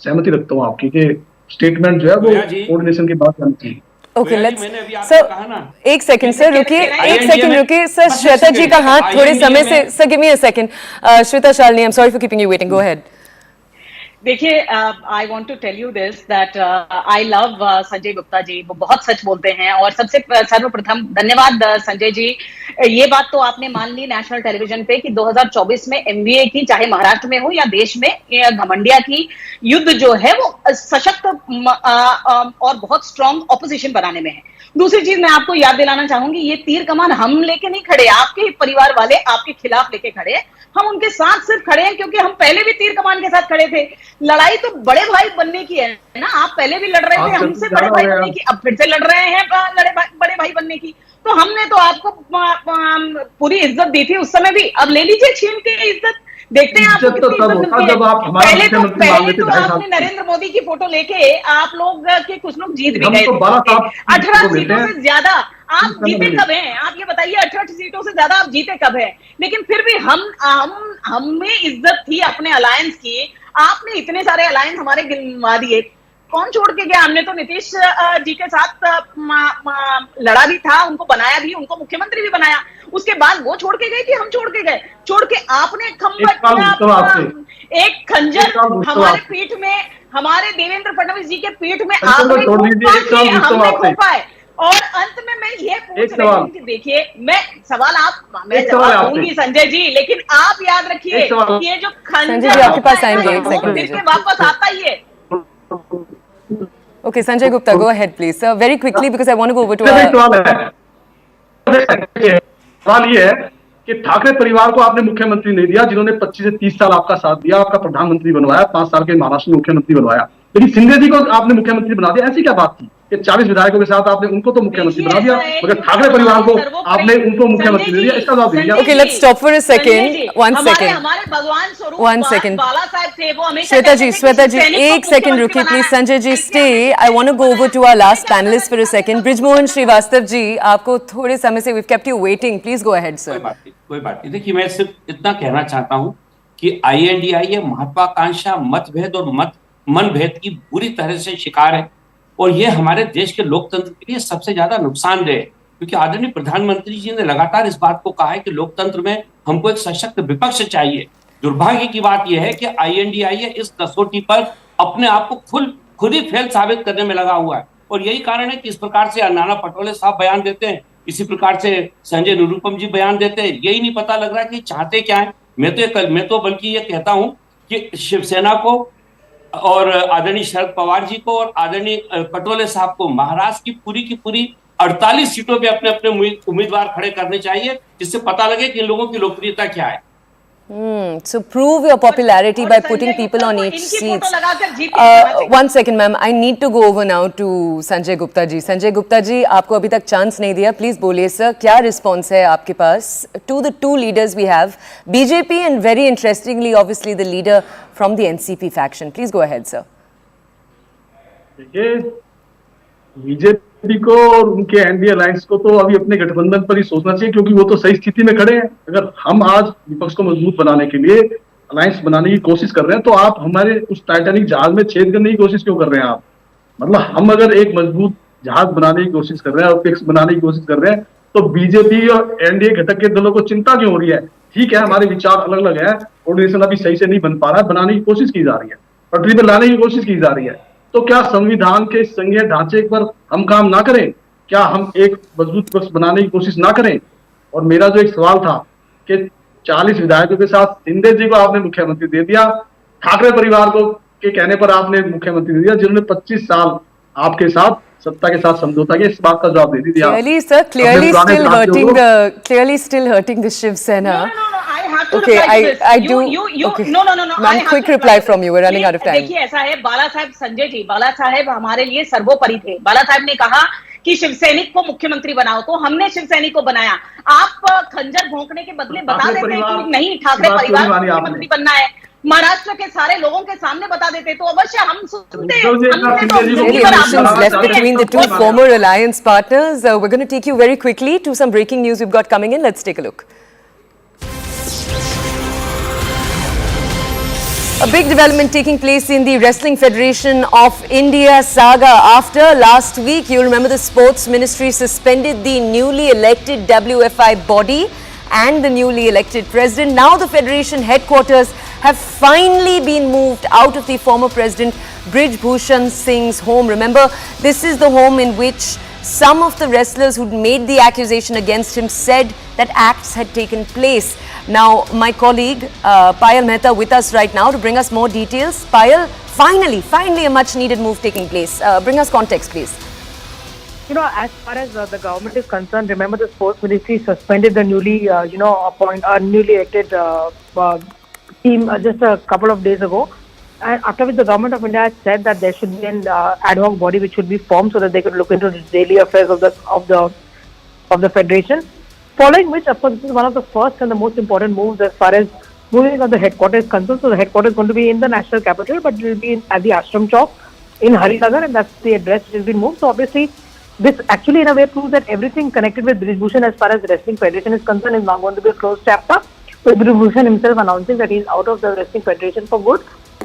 सहमति रखता हूँ आपकी कि स्टेटमेंट जो है वो कोऑर्डिनेशन की बात करनी चाहिए। ओके, लेट्स सर, एक सेकंड सर रुकिए, एक सेकंड रुकिए सर, श्वेता जी का हाथ थोड़े समय से, sir give me a second, Shweta Shalini, I am sorry for keeping you waiting, go ahead. देखिए, I want to tell you this that I love Sanjay Gupta ji, वो बहुत सच बोलते हैं, और सबसे सर्वप्रथम धन्यवाद संजय जी। ये बात तो आपने मान ली नेशनल टेलीविजन पे कि 2024 में एमवीए की, चाहे महाराष्ट्र में हो या देश में, घमंडिया की युद्ध जो है वो सशक्त और बहुत स्ट्रॉन्ग ऑपोजिशन बनाने में है। दूसरी चीज मैं आपको याद दिलाना चाहूंगी, ये तीर कमान हम लेके नहीं खड़े, आपके परिवार वाले आपके खिलाफ लेके खड़े हैं। हम उनके साथ सिर्फ खड़े हैं क्योंकि हम पहले भी तीर कमान के साथ खड़े थे। लड़ाई तो बड़े भाई बनने की है ना, आप पहले भी लड़ रहे थे हमसे बड़े भाई बनने की, अब फिर से लड़ रहे हैं बड़े भाई बनने की। तो हमने तो आपको पूरी इज्जत दी थी उस समय भी, अब ले लीजिए छीन के इज्जत। देखते हैं आपको कितनी इज्जत मिलती है। पहले तो आपने नरेंद्र मोदी की फोटो लेके आप लोग के कुछ लोग जीत भी गए थे 18 सीटों से ज्यादा। आप जीते कब हैं? आप ये बताइए, 18 सीटों से ज्यादा आप जीते कब हैं? लेकिन फिर भी हमें इज्जत थी अपने अलायंस की। आपने इतने सारे अलायंस हमारे गिनवा दिए, कौन छोड़ के गया? हमने तो नीतीश जी के साथ लड़ा भी था, उनको बनाया भी, उनको मुख्यमंत्री भी बनाया। उसके बाद वो छोड़ के गए कि हम छोड़ के गए? छोड़ के आपने एक खंजर हमारे पीठ में, हमारे देवेंद्र फडणवीस जी के पीठ में आपने खोपा है, और अंत में मैं ये पूछ एक रही हूँ कि देखिए, मैं जवाब दूंगी संजय जी, लेकिन आप याद रखिए कि ये जो संजय जी आपके पास आएंगे, एक सेकंड फिर के वापस आता ही है। Okay, Sanjay Gupta, go ahead, please. Sir, very quickly, because I want to go over to our... सवाल ये है कि ठाकरे परिवार को आपने मुख्यमंत्री नहीं दिया, जिन्होंने 25 से 30 साल आपका साथ दिया, आपका प्रधानमंत्री बनवाया, 5 साल के महाराष्ट्र में मुख्यमंत्री बनवाया, लेकिन शिंदे जी को आपने मुख्यमंत्री बना दिया। ऐसी क्या बात थी कि 40 विधायकों के साथ आपने उनको तो मुख्यमंत्री बना दिया, मगर ठाकरे परिवार को आपने उनको मुख्यमंत्री नहीं दिया? इसका जवाब दीजिए। Okay, let's stop for a second. One second. हमारे भगवान स्वरूप One second. बाला साहब थे, वो हमेशा Shweta कहते थे जी, कि एक सेकंड रुकिए please. Sanjay ji stay. I want to go over to our last panelist for a second. Brijmohan Srivastav जी, आपको थोड़े समय से we've kept you waiting. Please go ahead, sir. कोई बात नहीं। देखिए, मैं सिर्फ इतना कहना चाहता हूँ कि INDI ये महत्वाकांक्षा, मतभेद और मनभेद की बुरी तरह से शिकार है, और ये हमारे देश के लोकतंत्र के लिए सबसे ज्यादा नुकसानदेह है, क्योंकि आदरणीय प्रधानमंत्री जी ने लगातार इस बात को कहा है कि लोकतंत्र में हमको एक सशक्त विपक्ष चाहिए। दुर्भाग्य की बात यह है कि INDI इस कसौटी पर अपने आप को खुद ही फेल साबित करने में लगा हुआ है, और यही कारण है कि इस प्रकार से नाना पटोले साहब बयान देते हैं, इसी प्रकार से संजय निरुपम जी बयान देते हैं। यही नहीं पता लग रहा कि चाहते क्या है। मैं तो बल्कि ये कहता हूं कि शिवसेना को और आदरणीय शरद पवार जी को और आदरणीय पटोले साहब को महाराष्ट्र की पूरी 48 सीटों पे अपने अपने उम्मीदवार खड़े करने चाहिए, जिससे पता लगे कि इन लोगों की लोकप्रियता क्या है। So prove your popularity by putting people on each seat. One second, ma'am. I need to go over now to Sanjay Gupta ji. Sanjay Gupta ji, आपको अभी तक चांस नहीं दिया. Please बोलिए sir, क्या रिस्पॉन्स है आपके पास to the two leaders we have, BJP and very interestingly, obviously the leader from the NCP faction. Please go ahead, sir. देखिए, बीजेपी को और उनके एनडीए अलायंस को तो अभी अपने गठबंधन पर ही सोचना चाहिए, क्योंकि वो तो सही स्थिति में खड़े हैं। अगर हम आज विपक्ष को मजबूत बनाने के लिए अलायंस बनाने की कोशिश कर रहे हैं, तो आप हमारे उस टाइटैनिक जहाज में छेद करने की कोशिश क्यों कर रहे हैं? आप मतलब हम अगर एक मजबूत जहाज बनाने की कोशिश कर रहे हैं और फिक्स बनाने की कोशिश कर रहे हैं, तो बीजेपी और एनडीए घटक के दलों को चिंता क्यों हो रही है? ठीक है, हमारे विचार अलग अलग है, ऑर्गेनाइजेशन अभी सही से नहीं बन पा रहा है, बनाने की कोशिश की जा रही है, पटरी पर लाने की कोशिश की जा रही है। तो क्या संविधान के संघीय ढांचे पर हम काम ना करें? क्या हम एक मजबूत पक्ष बनाने की कोशिश ना करें? और मेरा जो एक सवाल था कि 40 विधायकों के साथ शिंदे जी को आपने मुख्यमंत्री दे दिया, ठाकरे परिवार को के कहने पर आपने मुख्यमंत्री दे दिया, जिन्होंने 25 साल आपके साथ सत्ता के साथ समझौता किया। इस बात का जवाब दे दीजिए। Clearly, sir, clearly still hurting the Shiv Sena. Okay, I do. Okay. Ma'am, quick reply from you. We're running out of time. देखिए, ऐसा है, बाला साहब, संजय जी, बाला साहब हमारे लिए सर्वोपरि थे। बाला साहब ने कहा कि शिवसैनिक को मुख्यमंत्री बनाओ, तो हमने शिवसैनिक को बनाया। आप खंजर भोंकने के बदले बता देते हैं कि नहीं, ठाकरे परिवार को मुख्यमंत्री बनना है, महाराष्ट्र के सारे लोगों के सामने बता देते, तो अवश्य हम सुनते हैं। Any emotions left between the two former alliance partners? We're going to take you very quickly to some breaking news we've got coming in. Let's take a look. A big development taking place in the Wrestling Federation of India saga. After last week, you remember the Sports Ministry suspended the newly elected WFI body and the newly elected president. Now the Federation headquarters have finally been moved out of the former president Brij Bhushan Singh's home. Remember, this is the home in which some of the wrestlers who'd made the accusation against him said that acts had taken place. Now, my colleague Payal Mehta with us right now to bring us more details. Payal, finally a much needed move taking place. Bring us context, please. You know, as far as the government is concerned, remember the Sports Ministry suspended the newly elected team just a couple of days ago. And after which the government of India had said that there should be an ad hoc body which should be formed so that they could look into the daily affairs of the federation. Following which, of course, this is one of the first and the most important moves as far as moving of the headquarters is concerned. So the headquarters is going to be in the national capital, but it will be at the Ashram Chowk in Harinagar, and that's the address which has been moved. So obviously, this actually in a way proves that everything connected with Brij Bhushan as far as the Wrestling Federation is concerned is now going to be a closed chapter. So Brij Bhushan himself announcing that he is out of the Wrestling Federation for good,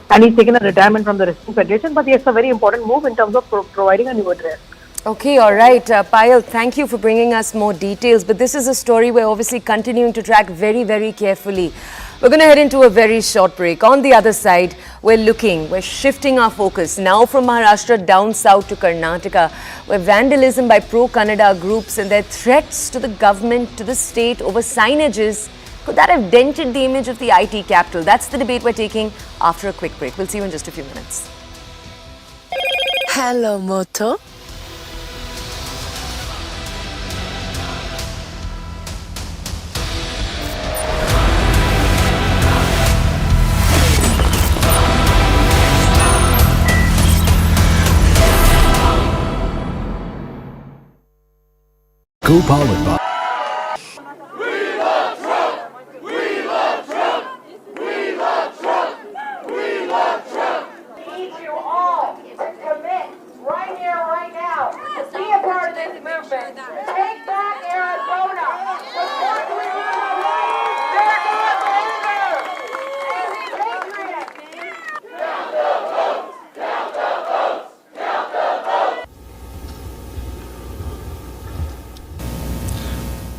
and he's taken a retirement from the Wrestling Federation. But yes, a very important move in terms of providing a new address. Okay, all right. Payal, thank you for bringing us more details. But this is a story we're obviously continuing to track very, very carefully. We're going to head into a very short break. On the other side, we're shifting our focus now from Maharashtra down south to Karnataka, where vandalism by pro-Kannada groups and their threats to the government, to the state over signages, could that have dented the image of the IT capital? That's the debate we're taking after a quick break. We'll see you in just a few minutes. Hello, Moto. Co-powered by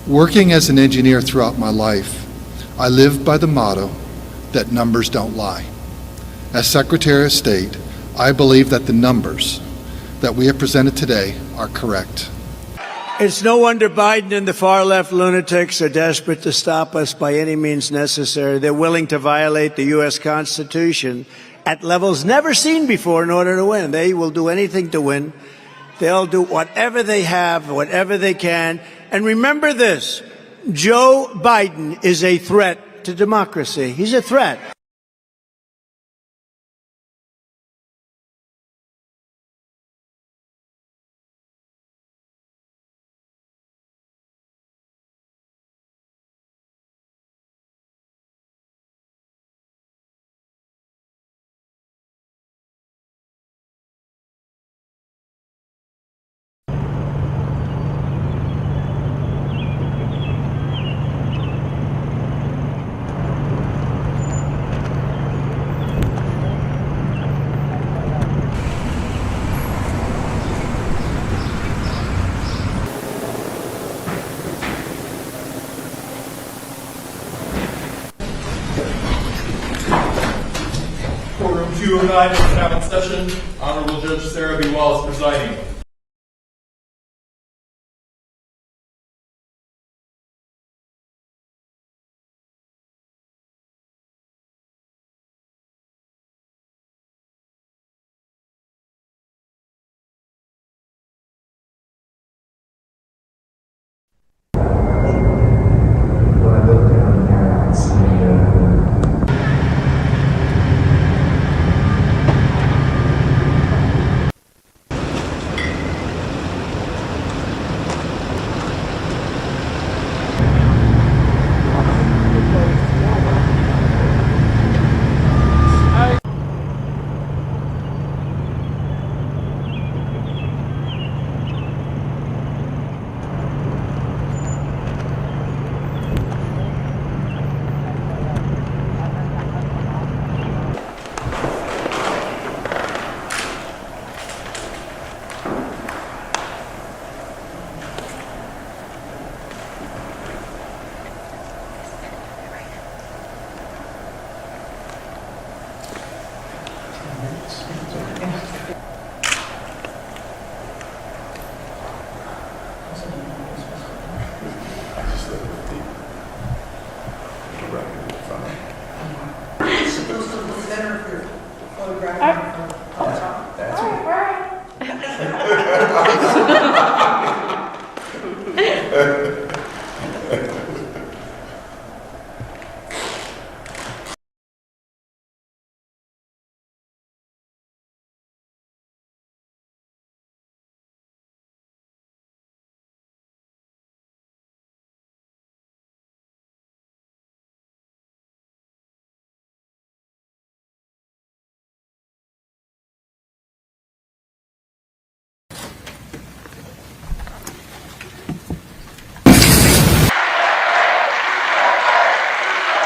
Working as an engineer throughout my life, I lived by the motto that numbers don't lie. As Secretary of State, I believe that the numbers that we have presented today are correct. It's no wonder Biden and the far-left lunatics are desperate to stop us by any means necessary. They're willing to violate the U.S. Constitution at levels never seen before in order to win. They will do anything to win. They'll do whatever they have, whatever they can. And remember this, Joe Biden is a threat to democracy. He's a threat. Courtroom 209 is now in session. Honorable Judge Sarah B. Wallace presiding.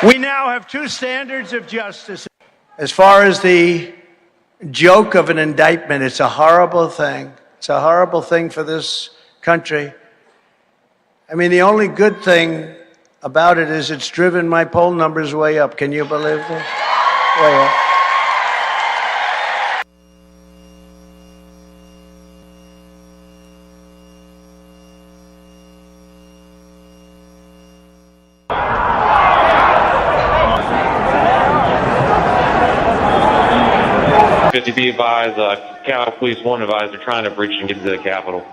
We now have two standards of justice. As far as the joke of an indictment, it's a horrible thing. It's a horrible thing for this country. I mean, the only good thing about it is it's driven my poll numbers way up. Can you believe that? Way up. Be advised, Capitol Police 1 advised they're trying to breach and get into the Capitol.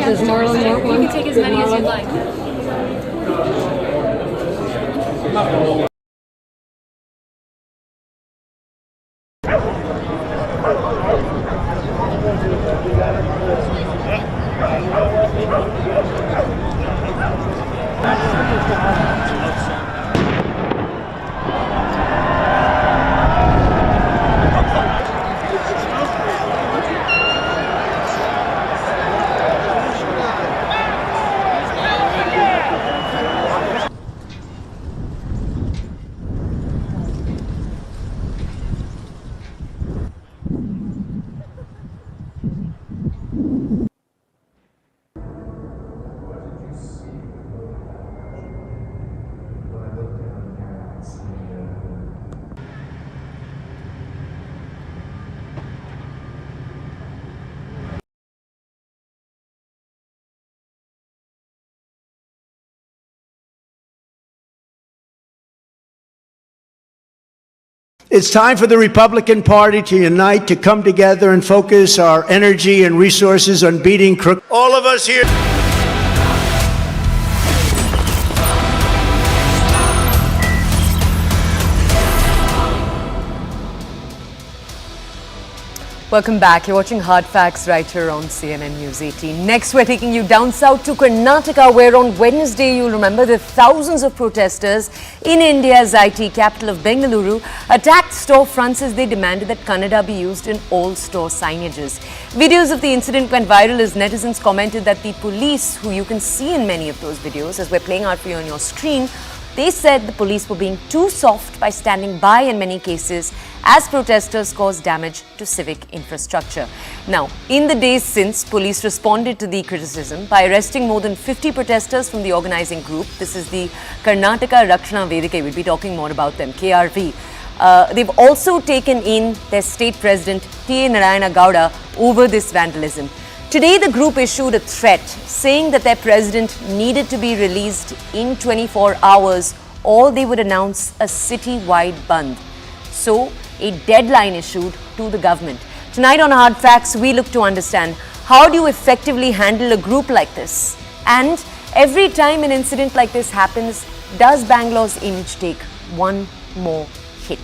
Does Marlon want one? You can take as many as you'd like. It's time for the Republican Party to unite, to come together and focus our energy and resources on beating crook. All of us here. Welcome back. You're watching Hard Facts right here on CNN News 18. Next, we're taking you down south to Karnataka, where on Wednesday, you'll remember, the thousands of protesters in India's IT capital of Bengaluru attacked storefronts as they demanded that Kannada be used in all store signages. Videos of the incident went viral as netizens commented that the police, who you can see in many of those videos, as we're playing out for you on your screen, they said the police were being too soft by standing by in many cases as protesters caused damage to civic infrastructure. Now, in the days since, police responded to the criticism by arresting more than 50 protesters from the organizing group. This is the Karnataka Rakshana Vedike. We'll be talking more about them, KRV. They've also taken in their state president, T.A. Narayana Gowda, over this vandalism. Today, the group issued a threat saying that their president needed to be released in 24 hours or they would announce a city-wide bandh. So, a deadline issued to the government. Tonight on Hard Facts, we look to understand how do you effectively handle a group like this? And every time an incident like this happens, does Bangalore's image take one more hit?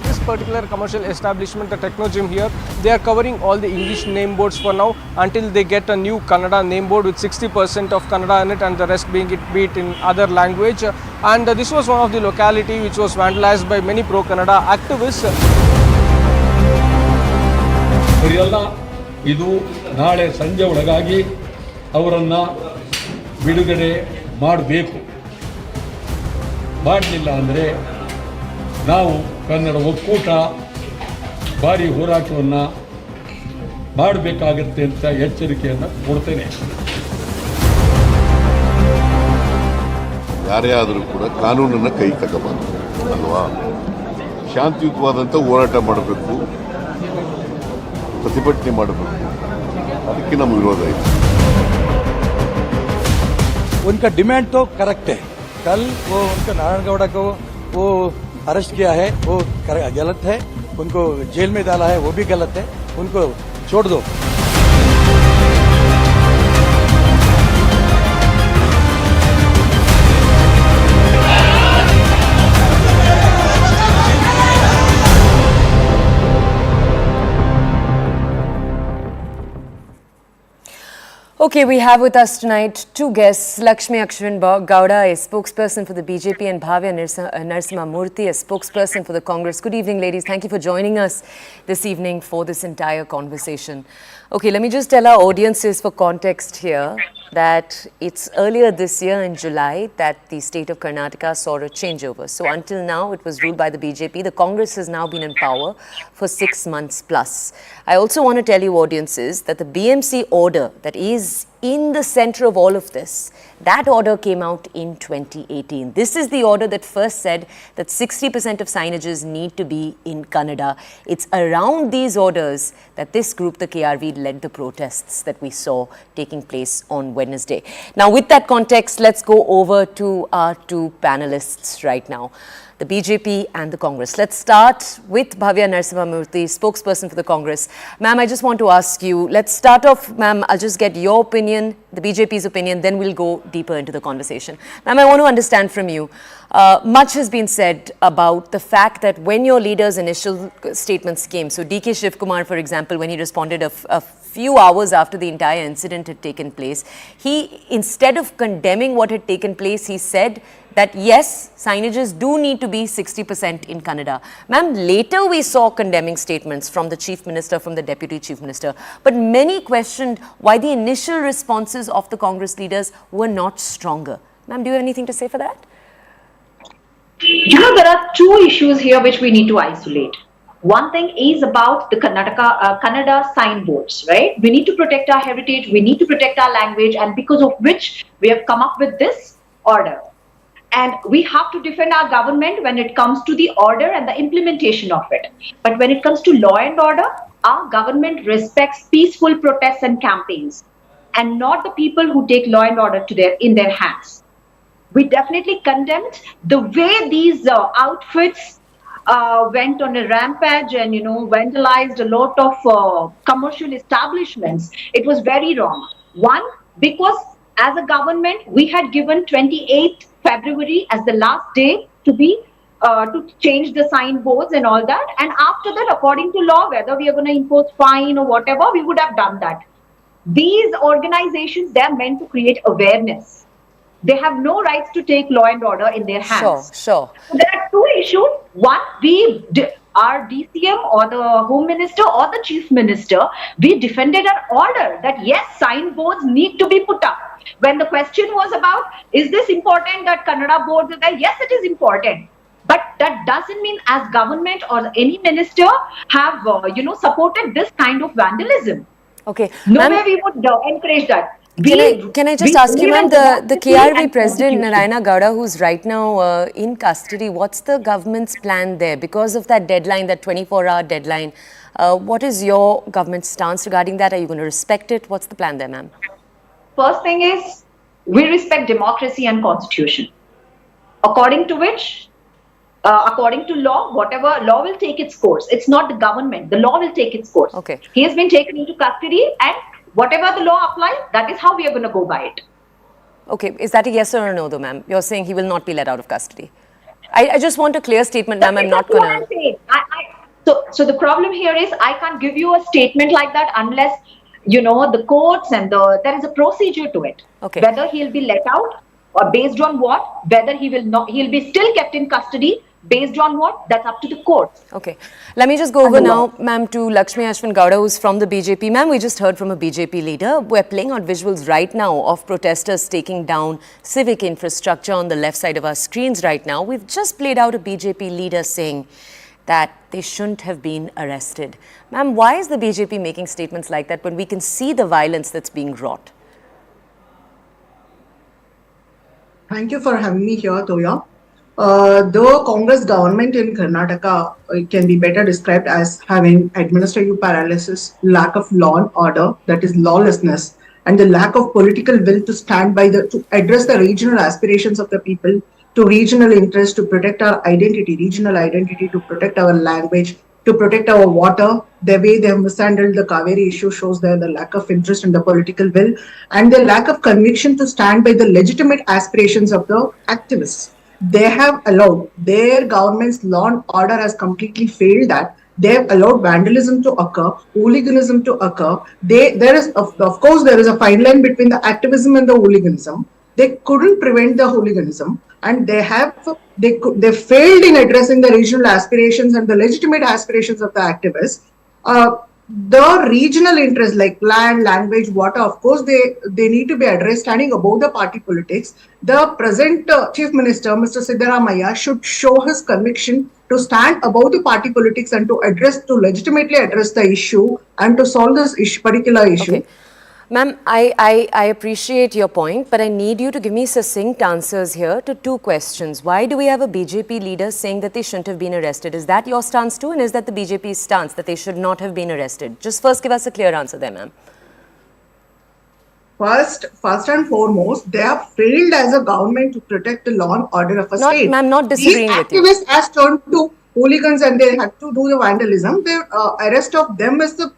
This particular commercial establishment, the Techno Gym here, they are covering all the English name boards for now until they get a new Kannada name board with 60% of Kannada in it and the rest being it in other language. And this was one of the locality which was vandalized by many pro-Kannada activists. ಇದು ನಾಳೆ ಸಂಜೆ ಒಳಗಾಗಿ ಅವರನ್ನು ಬಿಡುಗಡೆ ಮಾಡಬೇಕು. ಮಾಡಲಿಲ್ಲ ಅಂದರೆ ನಾವು ಕನ್ನಡ ಒಕ್ಕೂಟ ಭಾರಿ ಹೋರಾಟವನ್ನು ಮಾಡಬೇಕಾಗತ್ತೆ ಅಂತ ಎಚ್ಚರಿಕೆಯನ್ನು ಕೊಡ್ತೇನೆ. ಯಾರೇ ಆದರೂ ಕೂಡ ಕಾನೂನನ್ನು ಕೈ ತಗೋಬಾರ್ದು ಅಲ್ವಾ? ಶಾಂತಿಯುತವಾದಂಥ ಹೋರಾಟ ಮಾಡಬೇಕು, ಪ್ರತಿಭಟನೆ ಮಾಡಬೇಕು, ಅದಕ್ಕೆ ನಮ್ಮ ವಿರೋಧ ಇದೆ. उनका डिमांड तो करेक्ट है. कल वो उनका नारायणगौड़ा को वो अरेस्ट किया है, वो गलत है. उनको जेल में डाला है, वो भी गलत है. उनको छोड़ दो. Okay, we have with us tonight two guests, Lakshmi Akshwin Gowda, a spokesperson for the BJP, and Bhavya Narasimha Murthy, a spokesperson for the Congress. Good evening, ladies. Thank you for joining us this evening for this entire conversation. Okay, let me just tell our audiences for context here that it's earlier this year in July that the state of Karnataka saw a changeover. So until now, it was ruled by the BJP. The Congress has now been in power for 6 months plus. I also want to tell you audiences that the BMC order that is in the center of all of this, that order came out in 2018. This is the order that first said that 60% of signages need to be in Kannada. It's around these orders that this group, the KRV, led the protests that we saw taking place on Wednesday. Now, with that context, let's go over to our two panelists right now, the BJP and the Congress. Let's start with Bhavya Narasimha Murthy, spokesperson for the Congress. Ma'am, I just want to ask you, let's start off, ma'am, I'll just get your opinion, the BJP's opinion, then we'll go deeper into the conversation. Ma'am, I want to understand from you, much has been said about the fact that when your leader's initial statements came, so DK Shiv Kumar, for example, when he responded a few hours after the entire incident had taken place, he, instead of condemning what had taken place, he said that yes, signages do need to be 60% in Kannada. Ma'am, later we saw condemning statements from the Chief Minister, from the Deputy Chief Minister, but many questioned why the initial responses of the Congress leaders were not stronger. Ma'am, do you have anything to say for that? You know, there are two issues here which we need to isolate. One thing is about the Kannada signboards, right? We need to protect our heritage, we need to protect our language, and because of which we have come up with this order. And we have to defend our government when it comes to the order and the implementation of it. But when it comes to law and order, our government respects peaceful protests and campaigns, and not the people who take law and order in their hands. We definitely condemned the way these outfits went on a rampage and, you know, vandalized a lot of commercial establishments. It was very wrong. One, because as a government, we had given 28th February as the last day to be to change the signboards and all that. And after that, according to law, whether we are going to impose fine or whatever, we would have done that. These organizations, they are meant to create awareness. They have no rights to take law and order in their hands. Sure. So there are two issues. One, our DCM or the Home Minister or the Chief Minister, we defended our order that yes, signboards need to be put up. When the question was about, is this important that Kannada boards are there? Yes, it is important. But that doesn't mean as government or any minister have, supported this kind of vandalism. Okay. No way we would encourage that. Can I just ask you, ma'am, the KRV president, Narayana Gowda, who's right now in custody, what's the government's plan there? Because of that deadline, that 24-hour deadline, what is your government's stance regarding that? Are you going to respect it? What's the plan there, ma'am? First thing is, we respect democracy and constitution. According to which, according to law, whatever law will take its course. It's not the government. The law will take its course. Okay. He has been taken into custody, and whatever the law applies, that is how we are going to go by it. Okay. Is that a yes or a no, though, ma'am? You're saying he will not be let out of custody. I just want a clear statement, ma'am. I'm not going to... So the problem here is, I can't give you a statement like that unless, you know, the courts and there is a procedure to it. Okay. Whether he'll be let out or based on what, whether he'll be still kept in custody. Based on what? That's up to the court. Okay. Let me just go over now, ma'am, to Lakshmi Akshwin Gowda, who's from the BJP. Ma'am, we just heard from a BJP leader. We're playing out visuals right now of protesters taking down civic infrastructure on the left side of our screens right now. We've just played out a BJP leader saying that they shouldn't have been arrested. Ma'am, why is the BJP making statements like that when we can see the violence that's being wrought? Thank you for having me here, Toya. The Congress government in Karnataka can be better described as having administrative paralysis, lack of law and order, that is lawlessness, and the lack of political will to stand by to address the regional aspirations of the people, to regional interests, to protect our identity, regional identity, to protect our language, to protect our water. The way they have mishandled the Kaveri issue shows the lack of interest in the political will and the lack of conviction to stand by the legitimate aspirations of the activists. They have allowed, their government's law and order has completely failed that. They have allowed vandalism to occur, hooliganism to occur. There is, of course, there is a fine line between the activism and the hooliganism. They couldn't prevent the hooliganism, and they failed in addressing the regional aspirations and the legitimate aspirations of the activists. The regional interests like land, language, water, of course, they need to be addressed standing above the party politics. The present Chief Minister, Mr. Siddaramaiah, should show his conviction to stand above the party politics and to legitimately address the issue and to solve this particular issue. Okay. Ma'am, I appreciate your point, but I need you to give me succinct answers here to two questions. Why do we have a BJP leader saying that they shouldn't have been arrested? Is that your stance too? And is that the BJP's stance that they should not have been arrested? Just first give us a clear answer there, ma'am. First and foremost, they have failed as a government to protect the law and order of a state. Ma'am, not disagreeing with you. These activists has turned to hooligans and they had to do the vandalism. The arrest of them is the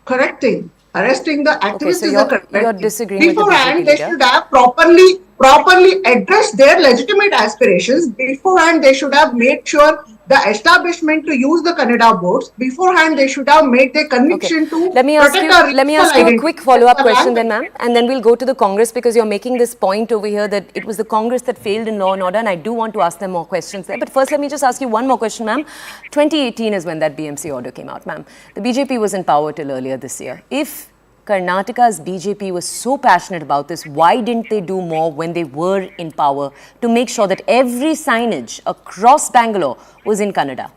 correct thing. Arresting the activists is the correct thing. You're disagreeing beforehand, with the BJP they should have properly addressed their legitimate aspirations. Beforehand, they should have made sure the establishment to use the Kannada boards. Beforehand, they should have made their conviction to Let me ask you a quick follow-up question then, ma'am, and then we'll go to the Congress, because you're making this point over here that it was the Congress that failed in law and order, and I do want to ask them more questions there. But first, let me just ask you one more question, ma'am. 2018 is when that BMC order came out, ma'am. The BJP was in power till earlier this year. If Karnataka's BJP was so passionate about this, why didn't they do more when they were in power to make sure that every signage across Bangalore was in Kannada?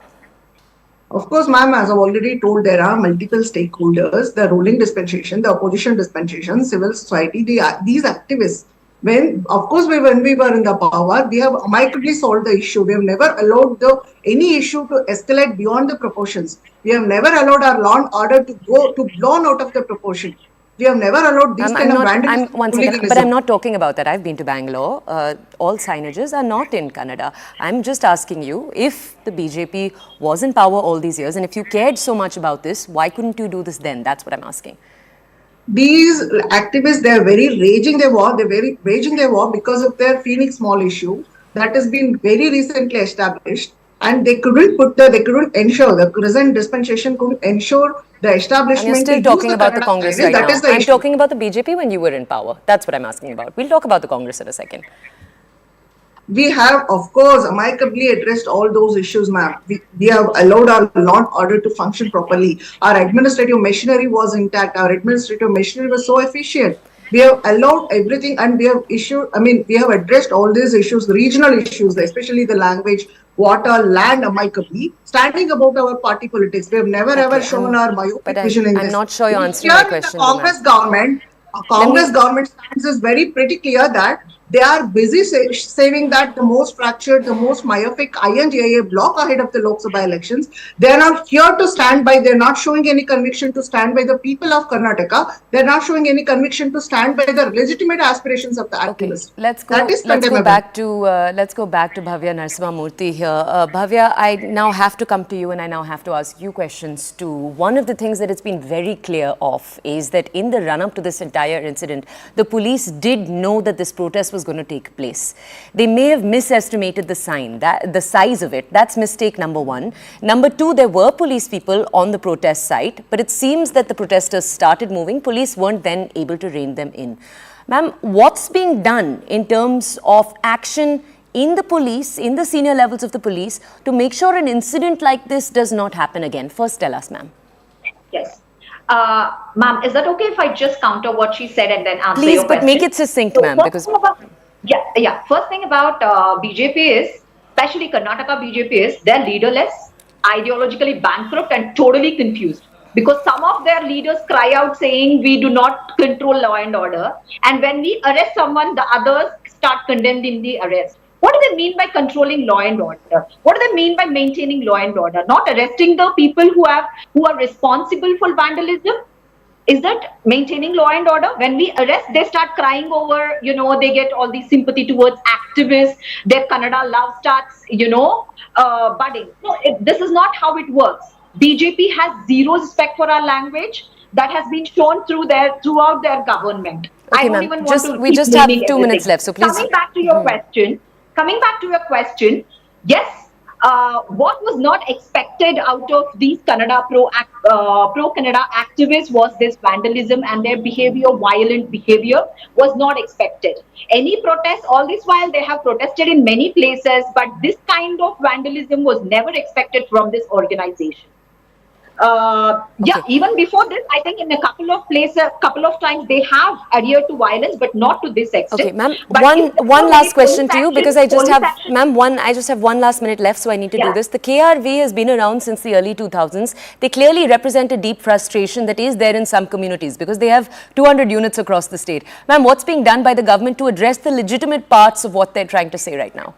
Of course, ma'am, as I've already told, there are multiple stakeholders, the ruling dispensation, the opposition dispensation, civil society, these activists. When we were in the power, we have amicably solved the issue. We have never allowed any issue to escalate beyond the proportions. We have never allowed our law and order to go to blown out of the proportion. We have never allowed this kind of vandalism. But I'm not talking about that. I've been to Bangalore. All signages are not in Kannada. I'm just asking you, if the BJP was in power all these years, and if you cared so much about this, why couldn't you do this then? That's what I'm asking. These activists, they're raging their war because of their Phoenix Mall issue that has been very recently established, and they couldn't ensure, the present dispensation couldn't ensure the establishment. And you're still talking about the Congress right now. I'm talking about the BJP when you were in power. That's what I'm asking about. We'll talk about the Congress in a second. We have, of course, amicably addressed all those issues, ma'am. We have allowed our law and order to function properly. Our administrative machinery was intact. Our administrative machinery was so efficient. We have allowed everything, and we have addressed all these issues, the regional issues, especially the language, water, land, amicably, standing above our party politics. We have never ever shown our myopic vision in this. I'm not sure you're answering my question. Congress government stance is very pretty clear that they are busy saving that the most fractured, the most myopic INDIA block ahead of the Lok Sabha elections. They are not here to stand by. They're not showing any conviction to stand by the people of Karnataka. They're not showing any conviction to stand by the legitimate aspirations of the activists. Let's go back to Bhavya Narasimhamurthy here. Bhavya, I now have to come to you, and I now have to ask you questions too. One of the things that it's been very clear of is that in the run-up to this entire incident, the police did know that this protest was going to take place. They may have misestimated the size of it. That's mistake number one. Number two, there were police people on the protest site, but it seems that the protesters started moving. Police weren't then able to rein them in. Ma'am, what's being done in terms of action in the police, in the senior levels of the police, to make sure an incident like this does not happen again? First, tell us, ma'am. Yes. Ma'am, is that okay if I just counter what she said and then answer your question? Please, but make it succinct, ma'am. First thing about BJP is, especially Karnataka BJP is, they're leaderless, ideologically bankrupt and totally confused. Because some of their leaders cry out saying we do not control law and order, and when we arrest someone, the others start condemning the arrest. What do they mean by controlling law and order? What do they mean by maintaining law and order? Not arresting the people who are responsible for vandalism? Is that maintaining law and order? When we arrest, they start crying over, they get all the sympathy towards activists, their Kannada love starts, budding. No, this is not how it works. BJP has zero respect for our language. That has been shown throughout their government. I Okay, don't ma'am. even want to We keep just have naming 2 minutes everything. left, so please. Coming back to your question, yes, what was not expected out of these pro-Kannada activists was this vandalism and their behavior, violent behavior, was not expected. Any protest, all this while they have protested in many places, but this kind of vandalism was never expected from this organization. Yeah, even before this, I think in a couple of places, couple of times they have adhered to violence, but not to this extent. Okay, ma'am. But One last question to you, because I just have, action, ma'am, I just have 1 last minute left, so I need to do this. The KRV has been around since the early 2000s. They clearly represent a deep frustration that is there in some communities because they have 200 units across the state. Ma'am, what's being done by the government to address the legitimate parts of what they're trying to say right now?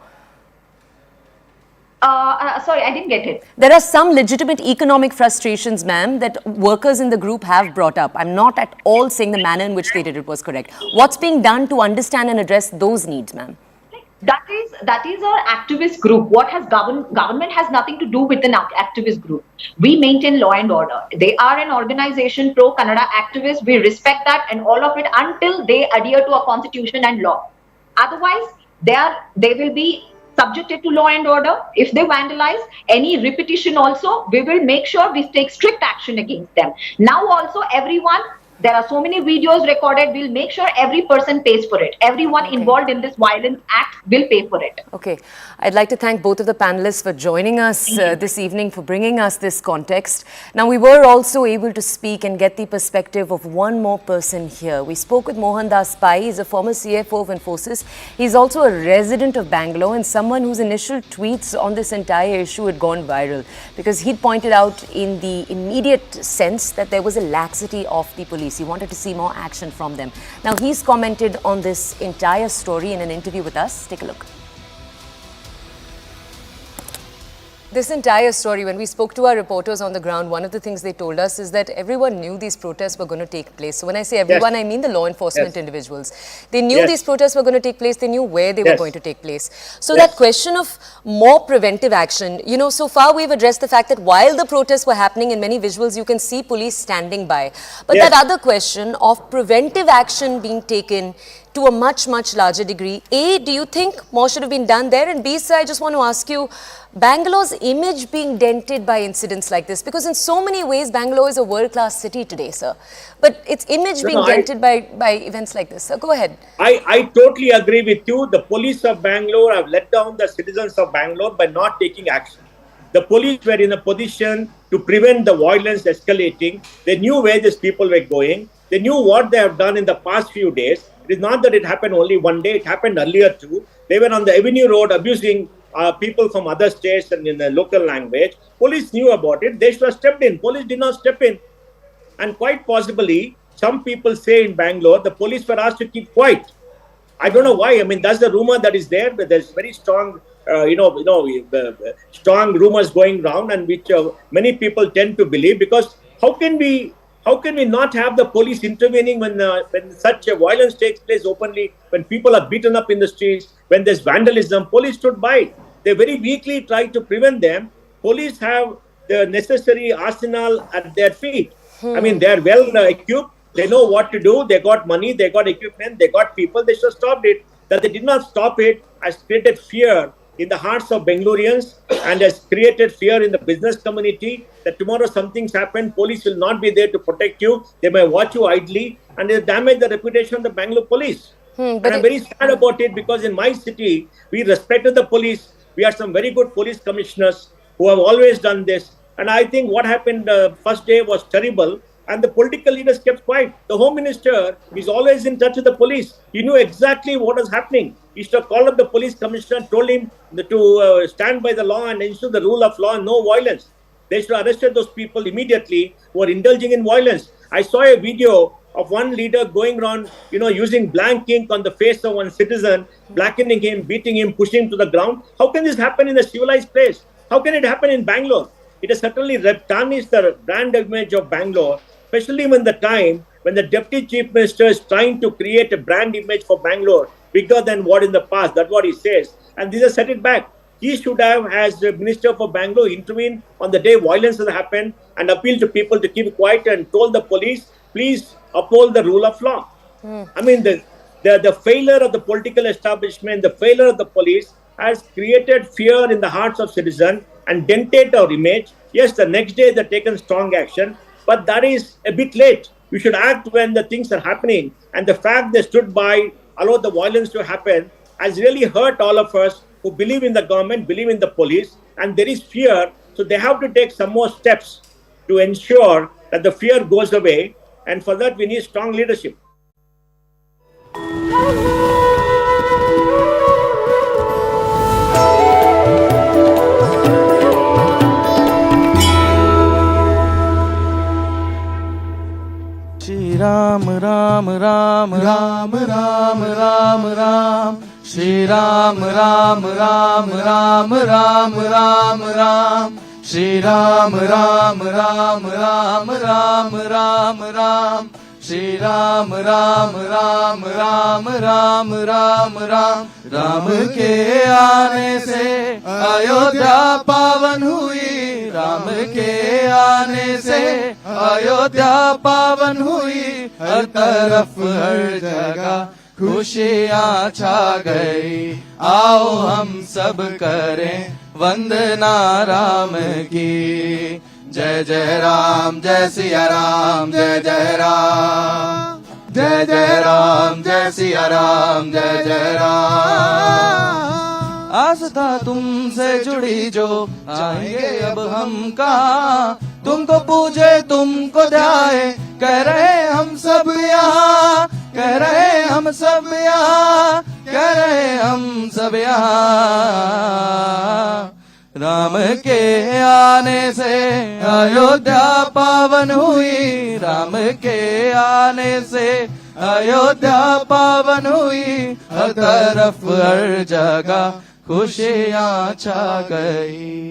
Sorry, I didn't get it. There are some legitimate economic frustrations, ma'am, that workers in the group have brought up. I'm not at all saying the manner in which they did it was correct. What's being done to understand and address those needs, ma'am? That is our activist group. What has government has nothing to do with an activist group. We maintain law and order. They are an organization pro-Kannada activists. We respect that and all of it until they adhere to a constitution and law. Otherwise, they will be subjected to law and order. If they vandalize any repetition also, we will make sure we take strict action against them. Now also everyone, there are so many videos recorded, we'll make sure every person pays for it. Everyone involved in this violent act will pay for it. Okay. I'd like to thank both of the panelists for joining us this evening, for bringing us this context. Now, we were also able to speak and get the perspective of one more person here. We spoke with Mohan Das Pai. He's a former CFO of Infosys. He's also a resident of Bangalore and someone whose initial tweets on this entire issue had gone viral because he'd pointed out in the immediate sense that there was a laxity of the police. He wanted to see more action from them. Now, he's commented on this entire story in an interview with us. Take a look. This entire story, when we spoke to our reporters on the ground, one of the things they told us is that everyone knew these protests were going to take place. So when I say everyone, I mean the law enforcement individuals. They knew these protests were going to take place. They knew where they were going to take place. So that question of more preventive action, so far we've addressed the fact that while the protests were happening, in many visuals you can see police standing by. But that other question of preventive action being taken to a much, much larger degree. A, do you think more should have been done there? And B, sir, I just want to ask you, Bangalore's image being dented by incidents like this, because in so many ways, Bangalore is a world-class city today, sir. But its image being dented by events like this. Sir, go ahead. I totally agree with you. The police of Bangalore have let down the citizens of Bangalore by not taking action. The police were in a position to prevent the violence escalating. They knew where these people were going. They knew what they have done in the past few days. It is not that it happened only one day. It happened earlier too. They were on the Avenue Road abusing people from other states and in the local language. Police knew about it. They should have stepped in. Police did not step in. And quite possibly, some people say in Bangalore, the police were asked to keep quiet. I don't know why. I mean, that's the rumor that is there. But there's very strong, strong rumors going around, and which many people tend to believe. Because how can we not have the police intervening when such a violence takes place openly, when people are beaten up in the streets, when there's vandalism? Police stood by. They very weakly try to prevent them. Police have the necessary arsenal at their feet. I mean, they're well equipped. They know what to do. They got money. They got equipment. They got people. They should have stopped it. That they did not stop it has created fear in the hearts of Bangaloreans and has created fear in the business community that tomorrow something's happened, police will not be there to protect you. They may watch you idly, and they damage the reputation of the Bangalore police. And I'm very sad about it because in my city, we respected the police. We had some very good police commissioners who have always done this. And I think what happened the first day was terrible. And the political leaders kept quiet. The Home Minister is always in touch with the police. He knew exactly what was happening. He should have called up the police commissioner and told him to stand by the law and ensure the rule of law and no violence. They should have arrested those people immediately who are indulging in violence. I saw a video of one leader going around, using blank ink on the face of one citizen, blackening him, beating him, pushing him to the ground. How can this happen in a civilized place? How can it happen in Bangalore? It has certainly tarnished the brand image of Bangalore, especially when the Deputy Chief Minister is trying to create a brand image for Bangalore bigger than what in the past. That's what he says. And this has set it back. He should have, as the Minister for Bangalore, intervened on the day violence has happened and appealed to people to keep quiet and told the police, please uphold the rule of law. I mean, the failure of the political establishment, the failure of the police has created fear in the hearts of citizens and dented our image. Yes, the next day they've taken strong action, but that is a bit late. We should act when the things are happening. And the fact they stood by, allowed the violence to happen, has really hurt all of us who believe in the government, believe in the police, and there is fear. So they have to take some more steps to ensure that the fear goes away. And for that, we need strong leadership. Shri Ram Ram Ram Ram Ram Ram Ram Shri Ram Ram Ram Ram Ram Ram Ram Shri Ram Ram Ram Ram Ram Ram Ram Shri Ram Ram Ram Ram Ram Ram Ram Ram के आने से अयोध्या पावन हुई राम के आने से अयोध्या पावन हुई हर तरफ हर जगह खुशियाँ छा गई आओ हम सब करें वंदना राम की जय जय राम जय सिया राम जय जय राम जय जय राम जय सिया राम जय जय राम आस्था तुमसे जुड़ी जो आएंगे अब हम कहाँ तुमको पूजे तुमको ध्याए कह रहे हम सब यहाँ कह रहे हम सब यहाँ कह रहे हम सब यहाँ राम के आने से अयोध्या पावन हुई राम के आने से अयोध्या पावन हुई हर तरफ हर जगह खुशियाँ छा गई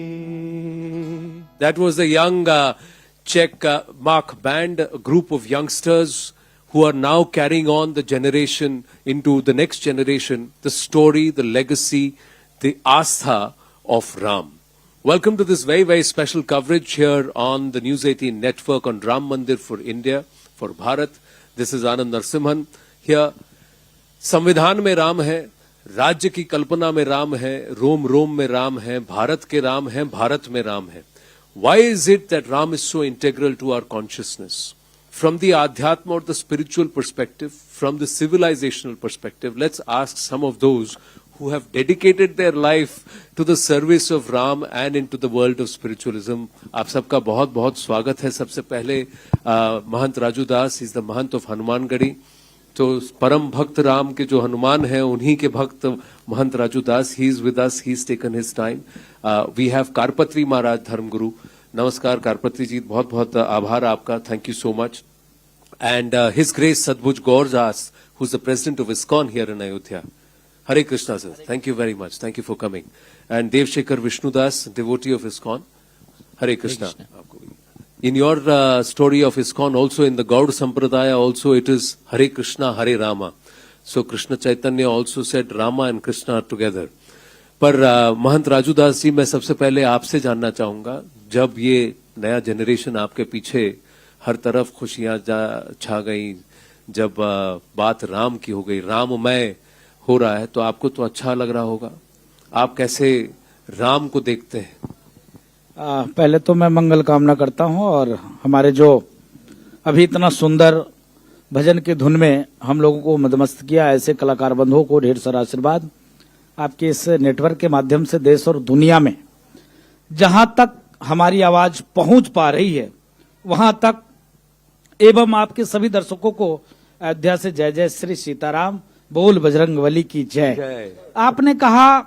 That was the young Czech Mark Band, a group of youngsters who are now carrying on the generation into the next generation, the story, the legacy, the astha of Ram. Welcome to this very, very special coverage here on the News 18 network on Ram Mandir for India, for Bharat. This is Anand Narsimhan. Here, संविधान में राम है, राज्य की कल्पना में राम है, रोम रोम में राम है, भारत के राम है, भारत में राम है. Why is it that Ram is so integral to our consciousness? From the Adhyatma or the spiritual perspective, from the civilizational perspective, let's ask some of those who have dedicated their life to the service of Ram and into the world of spiritualism. आप सबका बहुत बहुत स्वागत है. सबसे पहले Mahant Raju Das, is the Mahant of Hanumangarhi. तो परम भक्त राम के जो हनुमान हैं उन्हीं के भक्त Mahant Raju Das, he is with us, he is taken his time. We have Karpatri Maharaj dharmaguru. नमस्कार कारपत्री जी, बहुत बहुत आभार आपका, thank you so much. And His Grace Sadbhuj Gaurdas, who's the president of ISKCON here in Ayodhya. Hare Krishna, sir. Thank you very much. Thank you for coming. And Dev Shekhar Vishnudas, devotee of ISKCON. Hare Krishna. In your story of ISKCON, also in the Gaud Sampradaya, also it is Hare Krishna, Hare Rama. So Krishna Chaitanya also said Rama and Krishna are together. पर महंत राजू दास जी, मैं सबसे पहले आपसे जानना चाहूंगा, जब ये नया जनरेशन आपके पीछे हर तरफ खुशियां छा गई, जब बात राम की हो गई, राममय हो रहा है, तो आपको तो अच्छा लग रहा होगा. आप कैसे राम को देखते हैं? पहले तो मैं मंगल कामना करता हूं और हमारे जो अभी इतना सुंदर भजन की धुन में हम लोगों को मदमस्त किया, ऐसे कलाकार बंधुओं को ढेर सारा आशीर्वाद. आपके इस नेटवर्क के माध्यम से देश और दुनिया में जहां तक हमारी आवाज पहुंच पा रही है वहां तक, एवं आपके सभी दर्शकों को अयोध्या से जय जय श्री सीताराम, बोल बजरंगबली की जय. आपने कहा